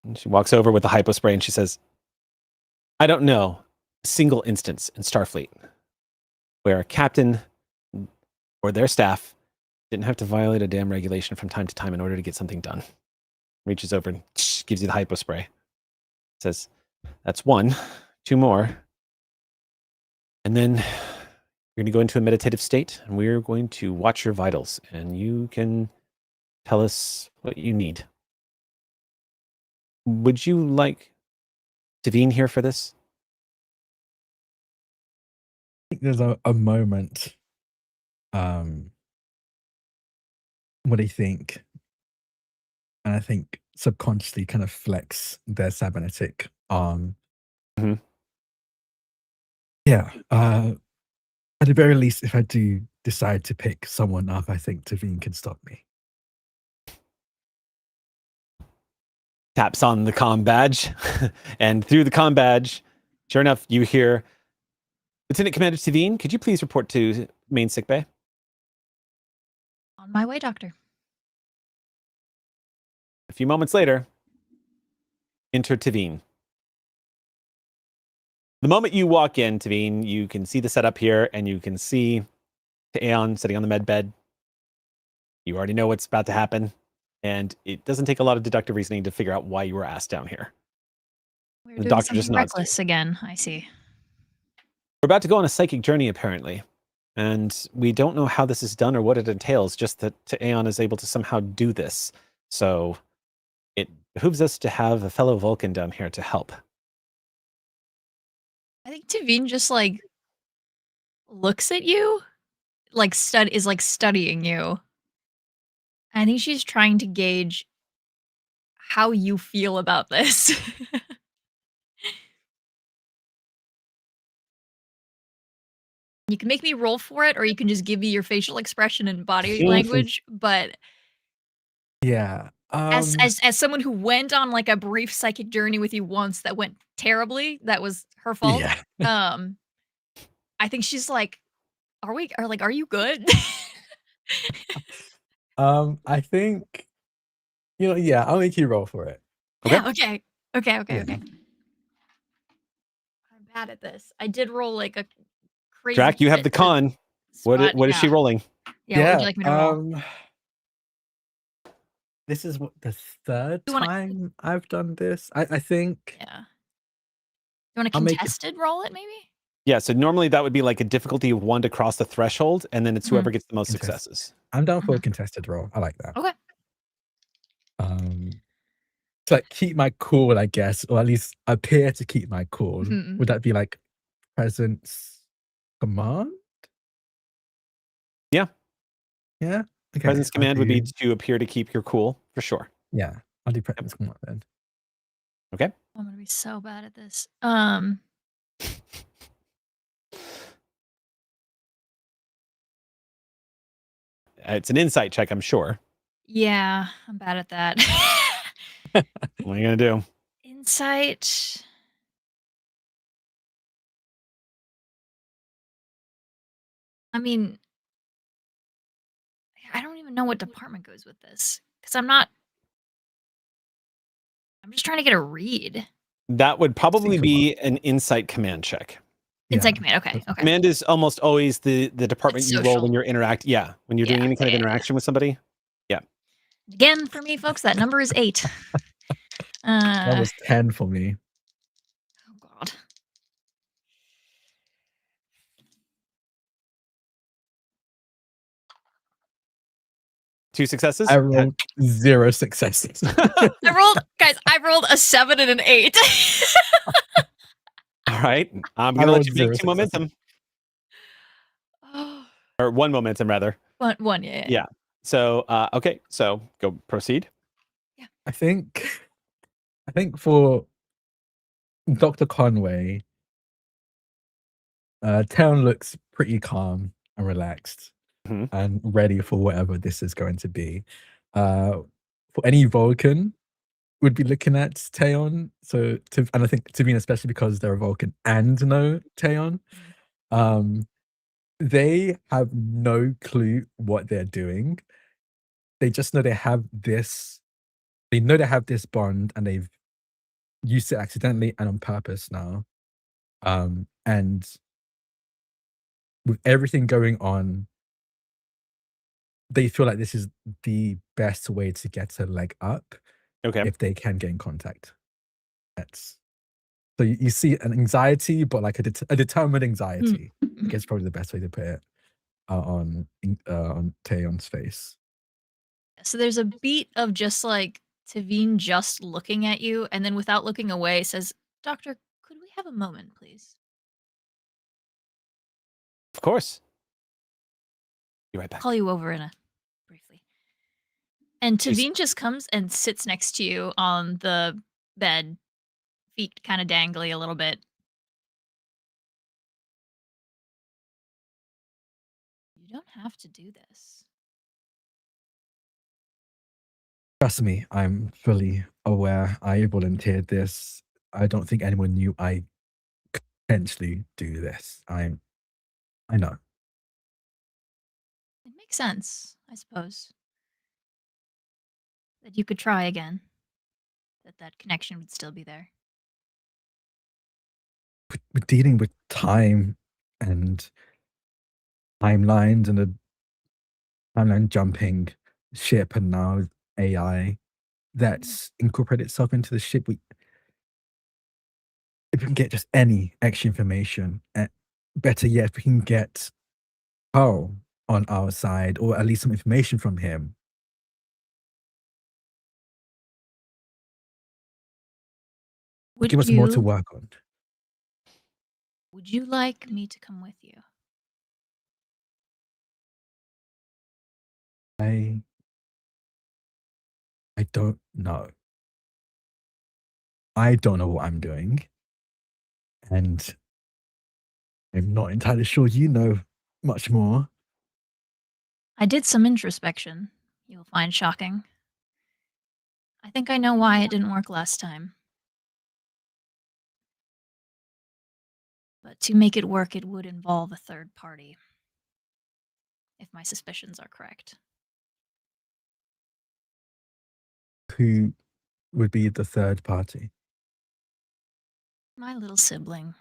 And she walks over with the hypospray and she says, I don't know a single instance in Starfleet where a captain or their staff didn't have to violate a damn regulation from time to time in order to get something done. Reaches over and gives you the hypospray. Says, that's 1, 2 more. And then you're going to go into a meditative state, and we're going to watch your vitals, and you can tell us what you need. Would you like Devine here for this? I think there's a moment what they think, and I think subconsciously kind of flex their cybernetic arm. Mm-hmm. Yeah. At the very least, if I do decide to pick someone up, I think Devine can stop me. Taps on the comm badge, and through the comm badge, sure enough, you hear, Lieutenant Commander Devine, could you please report to main sickbay? On my way, Doctor. A few moments later, enter Devine. The moment you walk in, Devine, you can see the setup here, and you can see Aeon sitting on the med bed. You already know what's about to happen, and it doesn't take a lot of deductive reasoning to figure out why you were asked down here. We're The doing doctor just something nods to you. reckless again. I see. We're about to go on a psychic journey, apparently. And we don't know how this is done or what it entails, just that Aeon is able to somehow do this. So it behooves us to have a fellow Vulcan down here to help. I think Tavine just like looks at you, like studying you. I think she's trying to gauge how you feel about this. You can make me roll for it, or you can just give me your facial expression and body language. But Yeah. as someone who went on like a brief psychic journey with you once that went terribly, that was her fault. Yeah. I think she's like, are you good? I think, yeah, I'll make you roll for it. Okay. Okay. Yeah. I'm bad at this. I did roll like a crazy. Drac, you have the con. What is she rolling? Yeah, what would you like me to roll? This is the third You wanna- time I've done this. I think. Yeah. You want a I'll make it- contested roll it maybe? Yeah, so normally that would be like a difficulty of 1 to cross the threshold, and then it's whoever gets the most Contest. successes. I'm down for a contested roll. I like that. Okay. To like keep my cool, I guess, or at least appear to keep my cool. Mhm. Would that be like presence command? Yeah. Yeah. Okay. Presence command would be do- to appear to keep your cool, for sure. Yeah, I'll do presence command then. Okay. I'm gonna be so bad at this. It's an insight check, I'm sure. Yeah, I'm bad at that. What are you going to do? Insight. I mean, I don't even know what department goes with this because I'm just trying to get a read. That would probably Think be an insight command check. Insight Yeah. command. Okay. Okay. Command is almost always the department It's you roll when social. you're when you're doing Yeah, any kind of yeah. interaction with somebody. Again, for me, folks, that number is 8. That was 10 for me. Oh God. Two successes? I rolled 0 successes. I rolled a 7 and an 8. All right. I'm I going to let rolled you 0 make 2 momentum. Or 1 momentum, rather. One, yeah. Yeah. So, okay. So, go proceed. I think for Dr. Conway, Town looks pretty calm and relaxed Mhm. and ready for whatever this is going to be. For any Vulcan, would be looking at Taeon. And I think Tavine, especially because they're a Vulcan and know Taeon, they have no clue what they're doing. They just know they have this. They know they have this bond, and they've used it accidentally and on purpose now. And with everything going on, they feel like this is the best way to get a leg up Okay. if they can get in contact. So you see an anxiety, but like a determined anxiety. I guess probably the best way to put it on Taeyeon's face. So there's a beat of just like Tavine just looking at you, and then without looking away says, "Doctor, could we have a moment, please?" Of course. Be right I'll back. call you over briefly. And Please. Tavine just comes and sits next to you on the bed, feet kind of dangly a little bit. You don't have to do this. Trust me, I'm fully aware. I volunteered this. I don't think anyone knew I could potentially do this. I know. It makes sense, I suppose. That you could try again. That connection would still be there. We're dealing with time and timelines and a timeline jumping ship, and now AI that's incorporated itself into the ship. If we can get just any extra information, better yet, if we can get intel on our side, or at least some information from him. Give us more to work on. Would you like me to come with you? I don't know. I don't know what I'm doing. And I'm not entirely sure you know much more. I did some introspection. You'll find shocking. I think I know why it didn't work last time. But to make it work, it would involve a third party. If my suspicions are correct. Who would be the third party? My little sibling.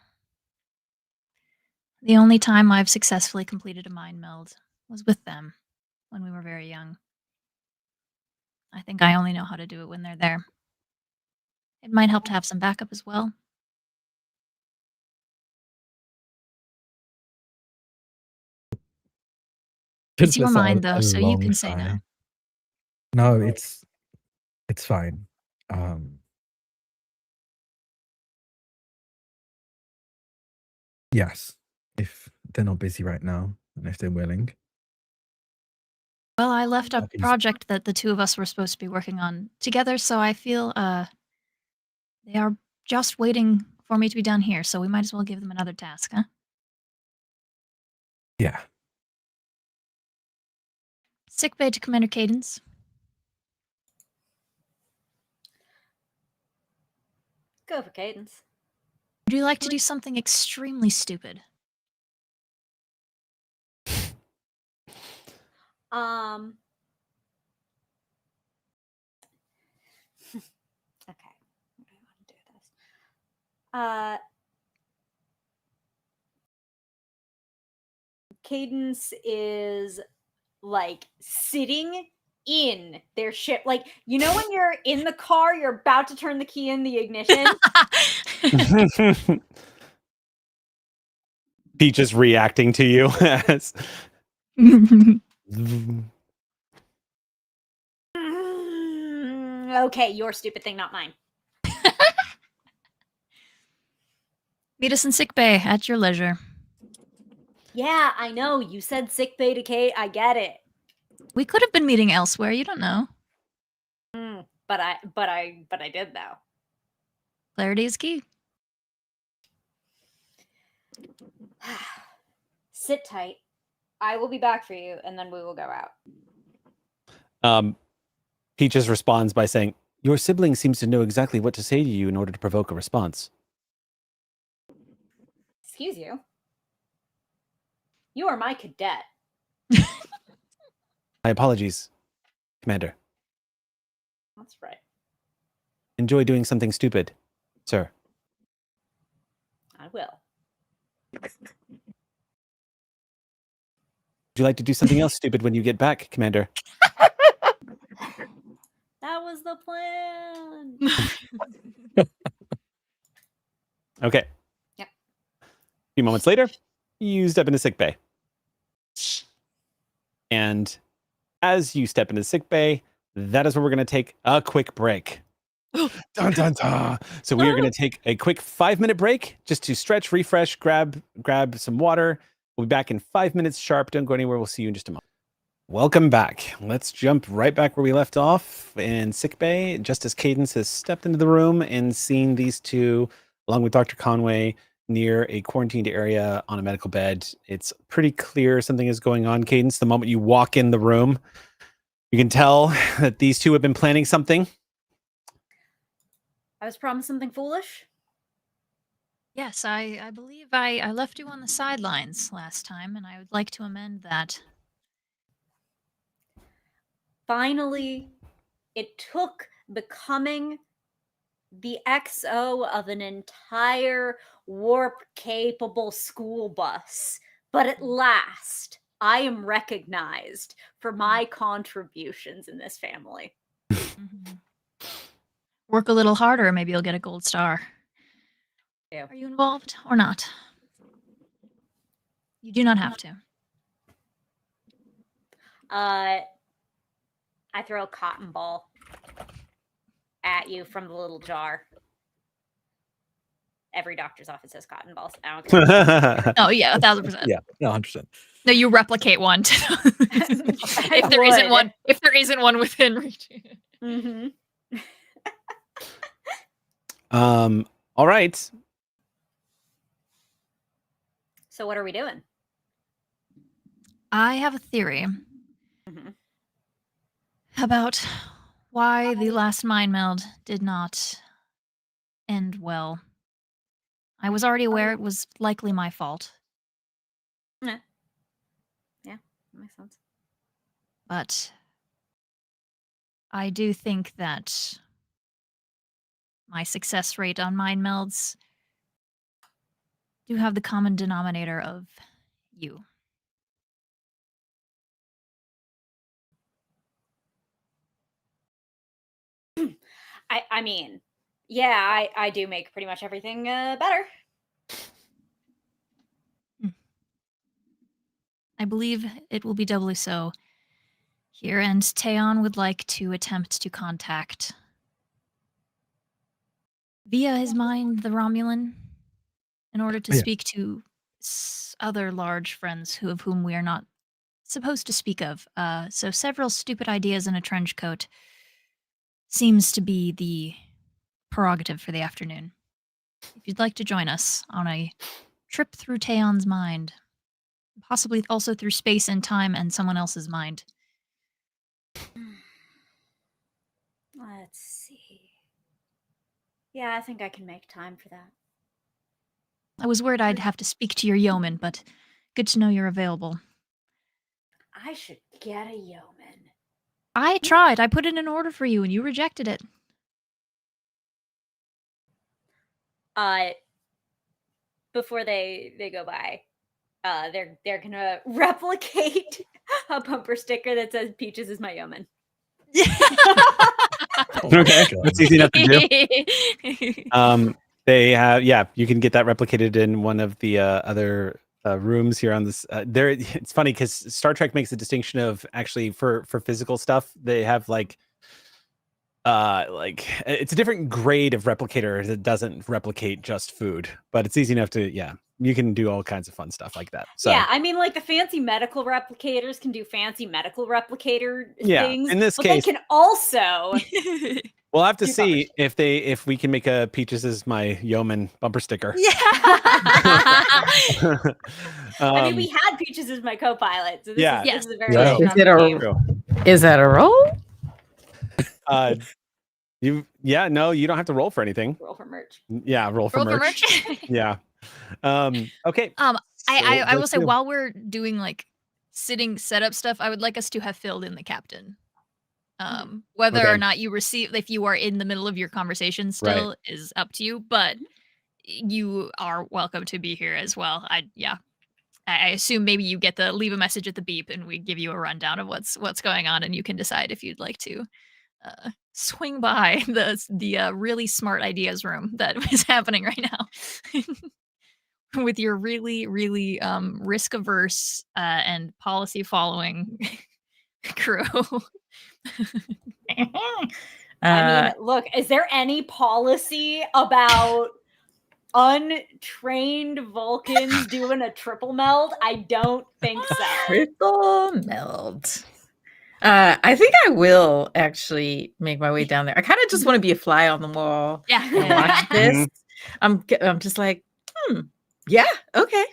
The only time I've successfully completed a mind meld was with them when we were very young. I think I only know how to do it when they're there. It might help to have some backup as well. It's your mind, though, so you can say no. No, it's fine. Yes, if they're not busy right now, and if they're willing. Well, I left a Okay. project that the two of us were supposed to be working on together, so I feel they are just waiting for me to be done here, so we might as well give them another task, huh? Yeah. Sick bay to Commander Cadence. Go for Cadence. Would you like to do something extremely stupid? Okay. What do I want to do with this? Cadence is like sitting in their ship. Like, you know when you're in the car, you're about to turn the key in the ignition? Peach is reacting to you as Okay, your stupid thing, not mine. Meet us in sick bay at your leisure. Yeah, I know. You said sick bay to Kate. I get it. We could have been meeting elsewhere. You don't know. But I did though. Clarity is key. Sit tight. I will be back for you, and then we will go out. Peaches responds by saying, "Your sibling seems to know exactly what to say to you in order to provoke a response." Excuse you. You are my cadet. My apologies, Commander. That's right. Enjoy doing something stupid, sir. I will. Would you like to do something else stupid when you get back, Commander? That was the plan. Okay. Yep. A few moments later, you step into sick bay. And as you step into sick bay, that is where we're going to take a quick break. Dun, dun, dun. So we are going to take a quick 5-minute break just to stretch, refresh, grab some water. We'll be back in 5 minutes sharp. Don't go anywhere. We'll see you in just a moment. Welcome back. Let's jump right back where we left off in sick bay. Just as Cadence has stepped into the room and seen these two, along with Dr. Conway, near a quarantined area on a medical bed, it's pretty clear something is going on. Cadence, the moment you walk in the room, you can tell that these two have been planning something. I was promised something foolish. Yes, I believe I left you on the sidelines last time, and I would like to amend that. Finally, it took becoming the XO of an entire warp-capable school bus. But at last, I am recognized for my contributions in this family. Work a little harder, maybe you'll get a gold star. Yeah. Are you involved or not? You do not have to. I throw a cotton ball at you from the little jar. Every doctor's office has cotton balls. I don't care. Oh yeah, 1,000%. Yeah, no, 100%. No, you replicate one. If there isn't one, if there isn't one within reach. Mm-hmm. All right. So what are we doing? I have a theory Mhm. about why the last mind meld did not end well. I was already aware it was likely my fault, Yeah, that makes sense. but I do think that my success rate on mind melds do have the common denominator of you. I mean, yeah, I do make pretty much everything better. I believe it will be doubly so here, and Teon would like to attempt to contact via his mind the Romulan in order to Yeah. speak to other large friends of whom we are not supposed to speak of. So several stupid ideas in a trench coat seems to be the prerogative for the afternoon. If you'd like to join us on a trip through Teon's mind, possibly also through space and time and someone else's mind. Let's see. Yeah, I think I can make time for that. I was worried I'd have to speak to your yeoman, but good to know you're available. I should get a yeoman. I tried. I put in an order for you and you rejected it. Before they go by, they're gonna replicate a bumper sticker that says "Peaches is my yeoman." Oh my Okay, God. that's easy enough to do. They have, you can get that replicated in one of the other rooms here on this. There, it's funny because Star Trek makes a distinction of actually for physical stuff. They have like it's a different grade of replicator that doesn't replicate just food, but it's easy enough to you can do all kinds of fun stuff like that. So yeah, I mean, like the fancy medical replicators can do fancy medical replicator things. In this but case, they can also. We'll have to do see if we can make a Peaches is my yeoman bumper sticker. Yeah. I mean, we had Peaches as my co-pilot, so this is a very Yeah. Is it is that a roll? No, you don't have to roll for anything. Roll for merch. Yeah, roll for merch. Yeah. Okay. I will say while we're doing like sitting setup stuff, I would like us to have filled in the captain. Whether or not you receive, if you are in the middle of your conversation still is up to you, but you are welcome to be here as well. I assume maybe you get the leave a message at the beep and we give you a rundown of what's going on and you can decide if you'd like to swing by the really smart ideas room that is happening right now with your really, really risk averse and policy following crew. I mean, look, is there any policy about untrained Vulcans doing a triple meld? I don't think so. Triple meld. I think I will actually make my way down there. I kind of just want to be a fly on the wall and watch this. I'm just like, yeah, okay,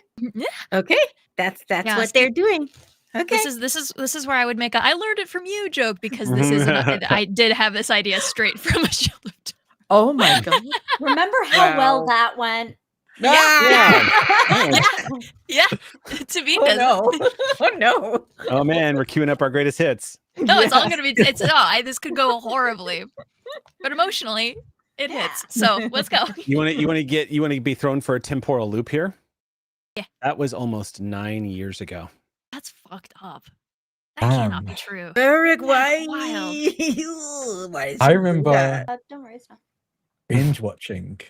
okay. That's what they're doing. Okay, this is where I would make I learned it from you joke because this is I did have this idea straight from a Shield of Time. Oh my God! Remember how well that went? Yeah. To be oh no! Oh man, we're queuing up our greatest hits. No, it's all gonna be. This could go horribly, but emotionally, it hits. So let's go. You want to be thrown for a temporal loop here? Yeah. That was almost 9 years ago. That's fucked up. That cannot be true. Eric, why? Wild. I remember Don't worry, it's not. binge watching.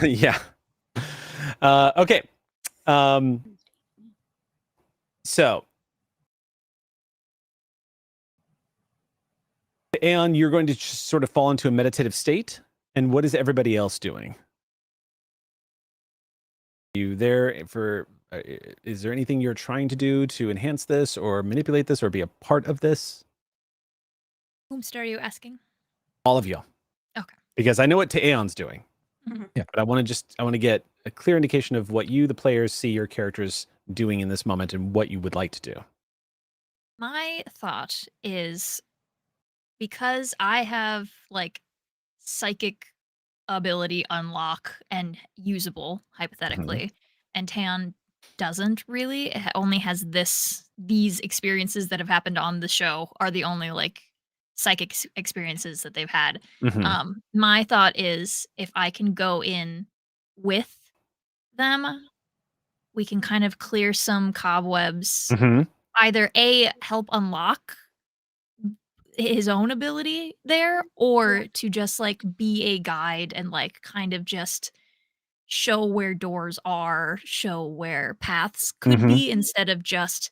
Yeah. Okay. So Aeon, you're going to just sort of fall into a meditative state. And what is everybody else doing? You there for? Is there anything you're trying to do to enhance this, or manipulate this, or be a part of this? Whomst are you asking? All of you. Okay. Because I know what Aeon's doing. Yeah. But I want to get a clear indication of what you, the players, see your characters doing in this moment, and what you would like to do. My thought is, because I have like psychic ability unlock and usable hypothetically, and Tan doesn't really. It only has these experiences that have happened on the show are the only like psychic experiences that they've had. My thought is, if I can go in with them, we can kind of clear some cobwebs. Either A, help unlock his own ability there, or to just like be a guide and like kind of just show where doors are, show where paths could be, instead of just,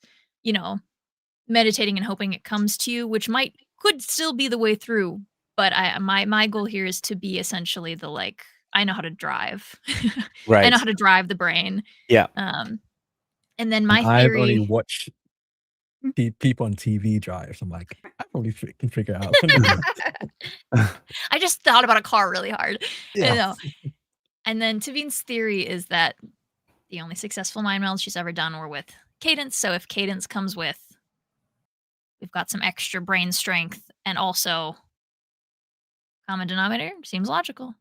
meditating and hoping it comes to you, which could still be the way through. But my goal here is to be essentially the like, I know how to drive. Right. I know how to drive the brain. Yeah. And then my I've theory. only watched people on TV drive. So I'm like, I probably can figure it out. I just thought about a car really hard. Yeah. And then Tavine's theory is that the only successful mind melds she's ever done were with Cadence. So if Cadence comes with, we've got some extra brain strength, and also common denominator, seems logical.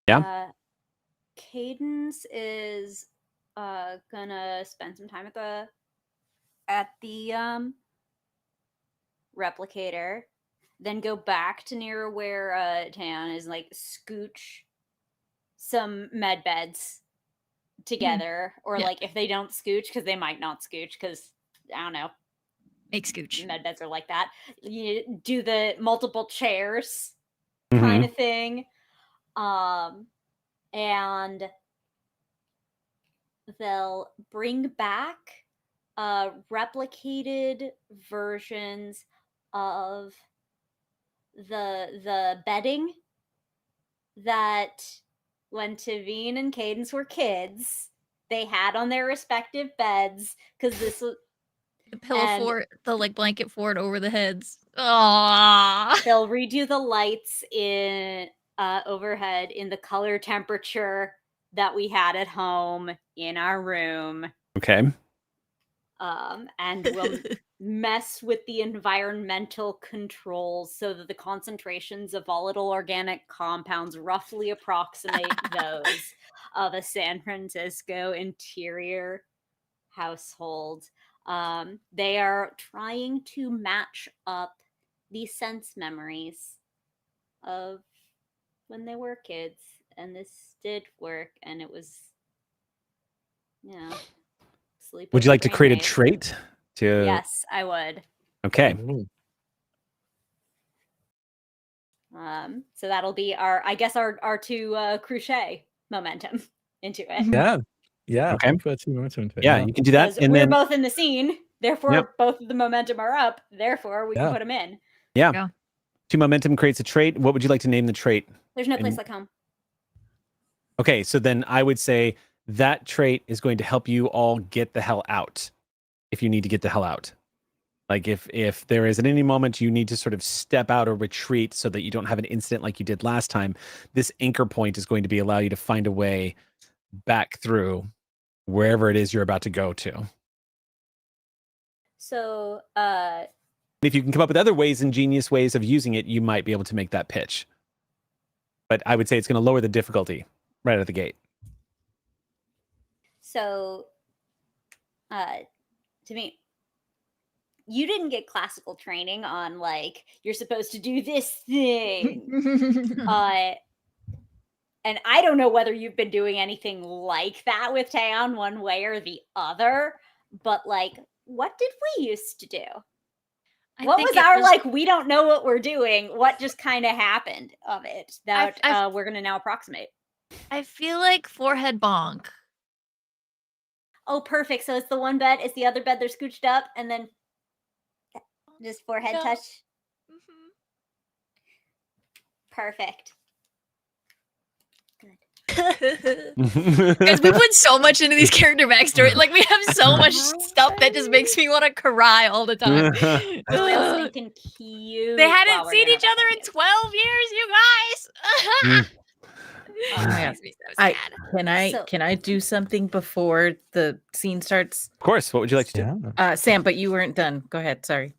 Yeah. Cadence is gonna spend some time at the replicator, then go back to near where Tan is, like scooch some med beds together, or like if they don't scooch, because they might not scooch, because I don't know, make scooch med beds are like that. You do the multiple chairs kind of thing, and they'll bring back replicated versions of the bedding that when Tavine and Cadence were kids, they had on their respective beds, because this was the pillow fort, the like blanket fort over the heads. Aww. They'll redo the lights in overhead in the color temperature that we had at home in our room. Okay. And we'll mess with the environmental controls so that the concentrations of volatile organic compounds roughly approximate those of a San Francisco interior household. They are trying to match up the sense memories of when they were kids, and this did work, and it was, sleep. Would you like to create a trait? Yes, I would. Okay. So that'll be our two crochet momentum into it. Yeah. Okay. Put 2 momentum into it. Yeah, you can do that. Because And we're then both in the scene, therefore both of the momentum are up. Therefore, we can put them in. Yeah. Go. 2 momentum creates a trait. What would you like to name the trait? There's no place like home. Okay, so then I would say that trait is going to help you all get the hell out, if you need to get the hell out. Like if there is at any moment you need to sort of step out or retreat so that you don't have an incident like you did last time, this anchor point is going to allow you to find a way back through wherever it is you're about to go to. So, if you can come up with other ingenious ways of using it, you might be able to make that pitch. But I would say it's going to lower the difficulty right out of the gate. So, to me, you didn't get classical training on like you're supposed to do this thing. And I don't know whether you've been doing anything like that with Taeyeon one way or the other, but like, what did we used to do? What was our like, we don't know what we're doing, what just kind of happened of it that we're going to now approximate? I feel like forehead bonk. Oh, perfect. So it's the one bed, it's the other bed, they're scooched up, and then just forehead touch. Perfect. Guys, we put so much into these character backstory. Like, we have so much stuff that just makes me want to cry all the time. Really stinking cute. They Wow, hadn't we're seen gonna each have other that in video. 12 years, you guys. Oh, Yeah. Makes me so sad. So- Can I do something before the scene starts? Of course. What would you like to do? Yeah. Sam, but you weren't done. Go ahead. Sorry.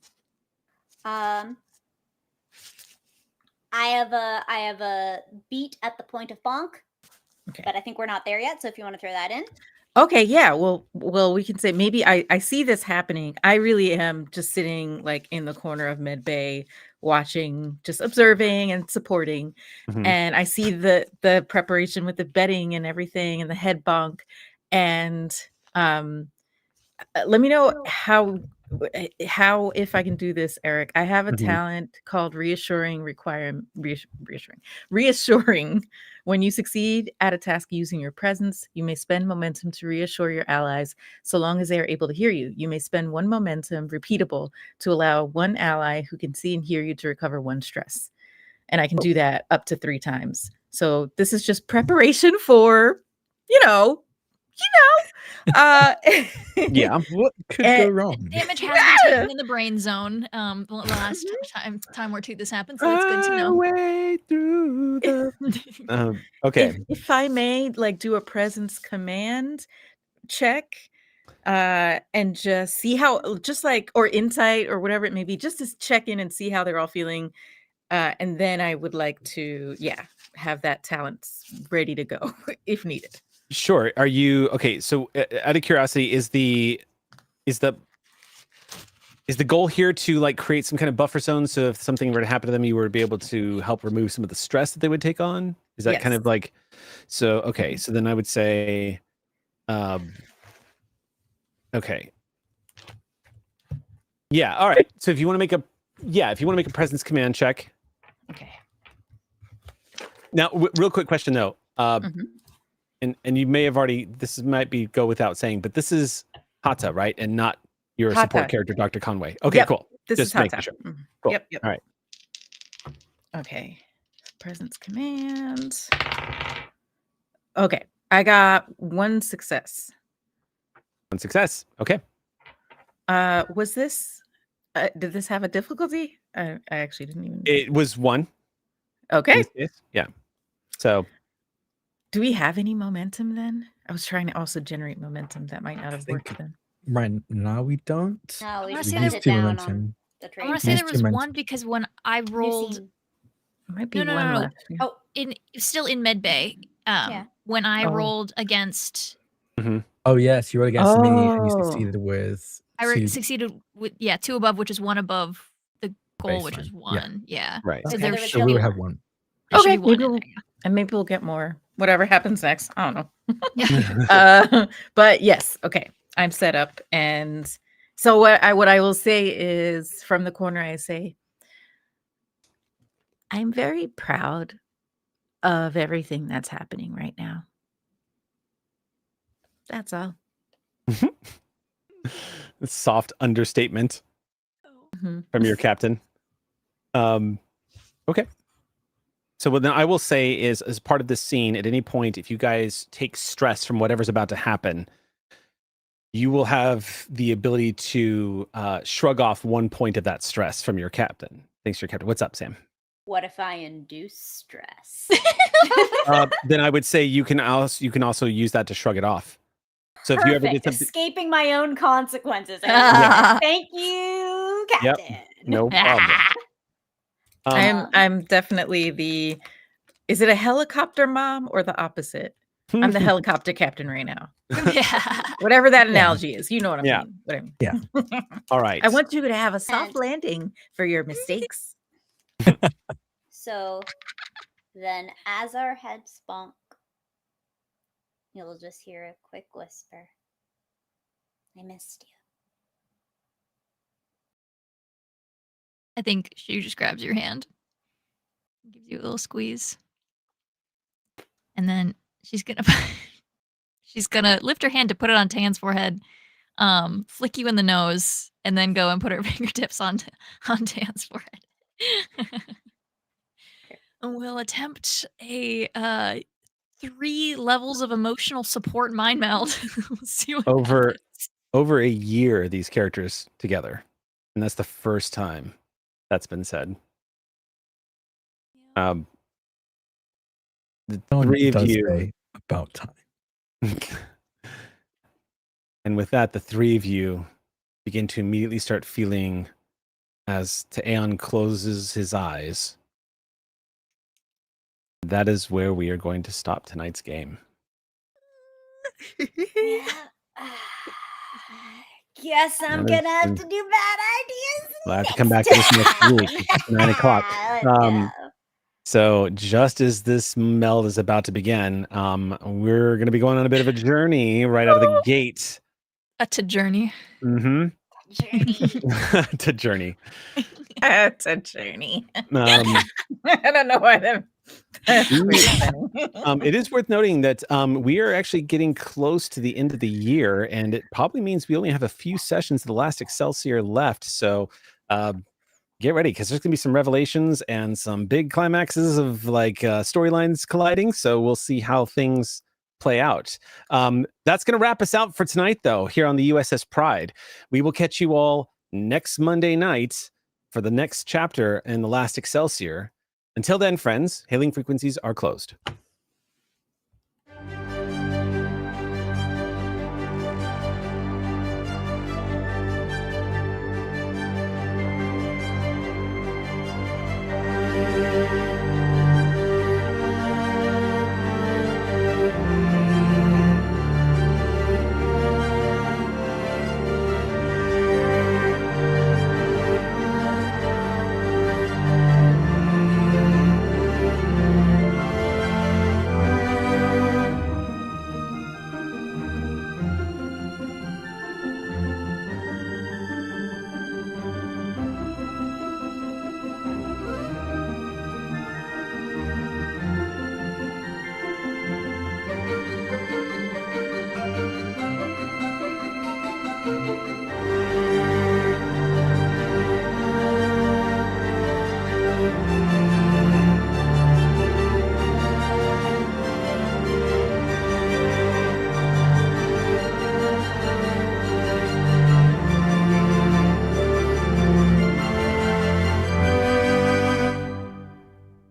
I have a beat at the point of bonk, Okay. but I think we're not there yet. So if you want to throw that in, Okay, yeah. Well, we can say maybe I see this happening. I really am just sitting like in the corner of Med Bay, watching, just observing and supporting. Mhm. And I see the preparation with the bedding and everything and the head bonk. And let me know how if I can do this, Eric. I have a Mhm. talent called reassuring. When you succeed at a task using your presence, you may spend momentum to reassure your allies so long as they are able to hear you. You may spend 1 momentum repeatable to allow 1 ally who can see and hear you to recover 1 stress. And I can do that up to 3 times. So this is just preparation for, Yeah. What could Eh, go wrong? Damage has been taken in the brain zone. The last time or two this happened, so that's good to know. Way through the. Okay. If I may, like, do a presence command check, and just see how, just like, or insight or whatever it may be, just to check in and see how they're all feeling. And then I would like to, have that talent ready to go if needed. Sure. Are you okay? So, out of curiosity, is the goal here to like create some kind of buffer zone so if something were to happen to them, you were to be able to help remove some of the stress that they would take on? Is that kind Yes. of like so? Okay. So then I would say, okay. Yeah. All right. So if you want to make a presence command check. Okay. Now, real quick question though. Mhm. And you may have already, might be go without saying, but this is Hata, right? And not your Hata. support character, Dr. Conway. Okay, Yep, cool. This Just is how making it's sure. happened. Cool. Yep. All right. Okay. Presence command. Okay. I got 1 success. 1 success. Okay. Was this, did this have a difficulty? I actually didn't even. It was 1. in Okay. this case. Yeah. So Do we have any momentum then? I was trying to also generate momentum. That might not have think- worked then. Right now we don't. no, wanna we just say put there it was down momentum. on the I trade. want to say there was Instrument. 1 because when I New rolled scene. Might be No, one no. left. Yeah. Oh, still in Med Bay, Yeah. when I Oh. rolled against, Oh yes, you rolled against me and you Oh. succeeded with. succeeded with 2 above, which is 1 above the goal, which is Baseline. Yeah. 1. Yeah. right. So Okay. there there was should So we be would one. have 1. there should Okay, be 1 maybe in we'll, there. and maybe we'll get more. Whatever happens next, I don't know. Yeah. But yes, okay, I'm set up, and so what I will say is, from the corner, I say, I'm very proud of everything that's happening right now. That's all. Soft understatement Mhm. from your captain. Okay. So what then I will say is, as part of this scene, at any point, if you guys take stress from whatever's about to happen, you will have the ability to shrug off 1 point of that stress from your captain. Thanks to your captain. What's up, Sam? What if I induce stress? Then I would say you can also use that to shrug it off. So if you ever did Perfect. something, Escaping my own consequences. Yeah. Thank you, Yep. Captain. no problem. I'm definitely the. Is it a helicopter mom or the opposite? I'm the helicopter captain right now. Yeah. Whatever that Yeah. analogy is, you know what I Yeah. mean. What I mean. Yeah. All right. I want you to have a soft And- landing for your mistakes. So then, as our heads bonk, you'll just hear a quick whisper. I missed you. I think she just grabs your hand, gives you a little squeeze, and then she's gonna lift her hand to put it on Tan's forehead, flick you in the nose, and then go and put her fingertips on Tan's forehead. will attempt a 3 levels of emotional support mind meld. We'll see what Over happens. over a year, these characters together, and that's the first time that's been said. The No one three of does you, say about time. and with that, the three of you begin to immediately start feeling as Aeon closes his eyes. That is where we are going to stop tonight's game. Yeah. Guess I'm That is gonna have the- to do bad ideas. We'll have to come back to this next week. It's 9 o'clock. Let's go. So just as this meld is about to begin, we're going to be going on a bit of a journey right out of the gate. To journey. Mm-hmm. Journey. To journey. It's a journey. Um, I don't know why that's very funny. it is worth noting that we are actually getting close to the end of the year, and it probably means we only have a few sessions of the Last Excelsior left. So get ready, because there's going to be some revelations and some big climaxes of storylines colliding. So we'll see how things play out. That's going to wrap us out for tonight, though, here on the USS Pride. We will catch you all next Monday night for the next chapter in the Last Excelsior. Until then, friends, hailing frequencies are closed.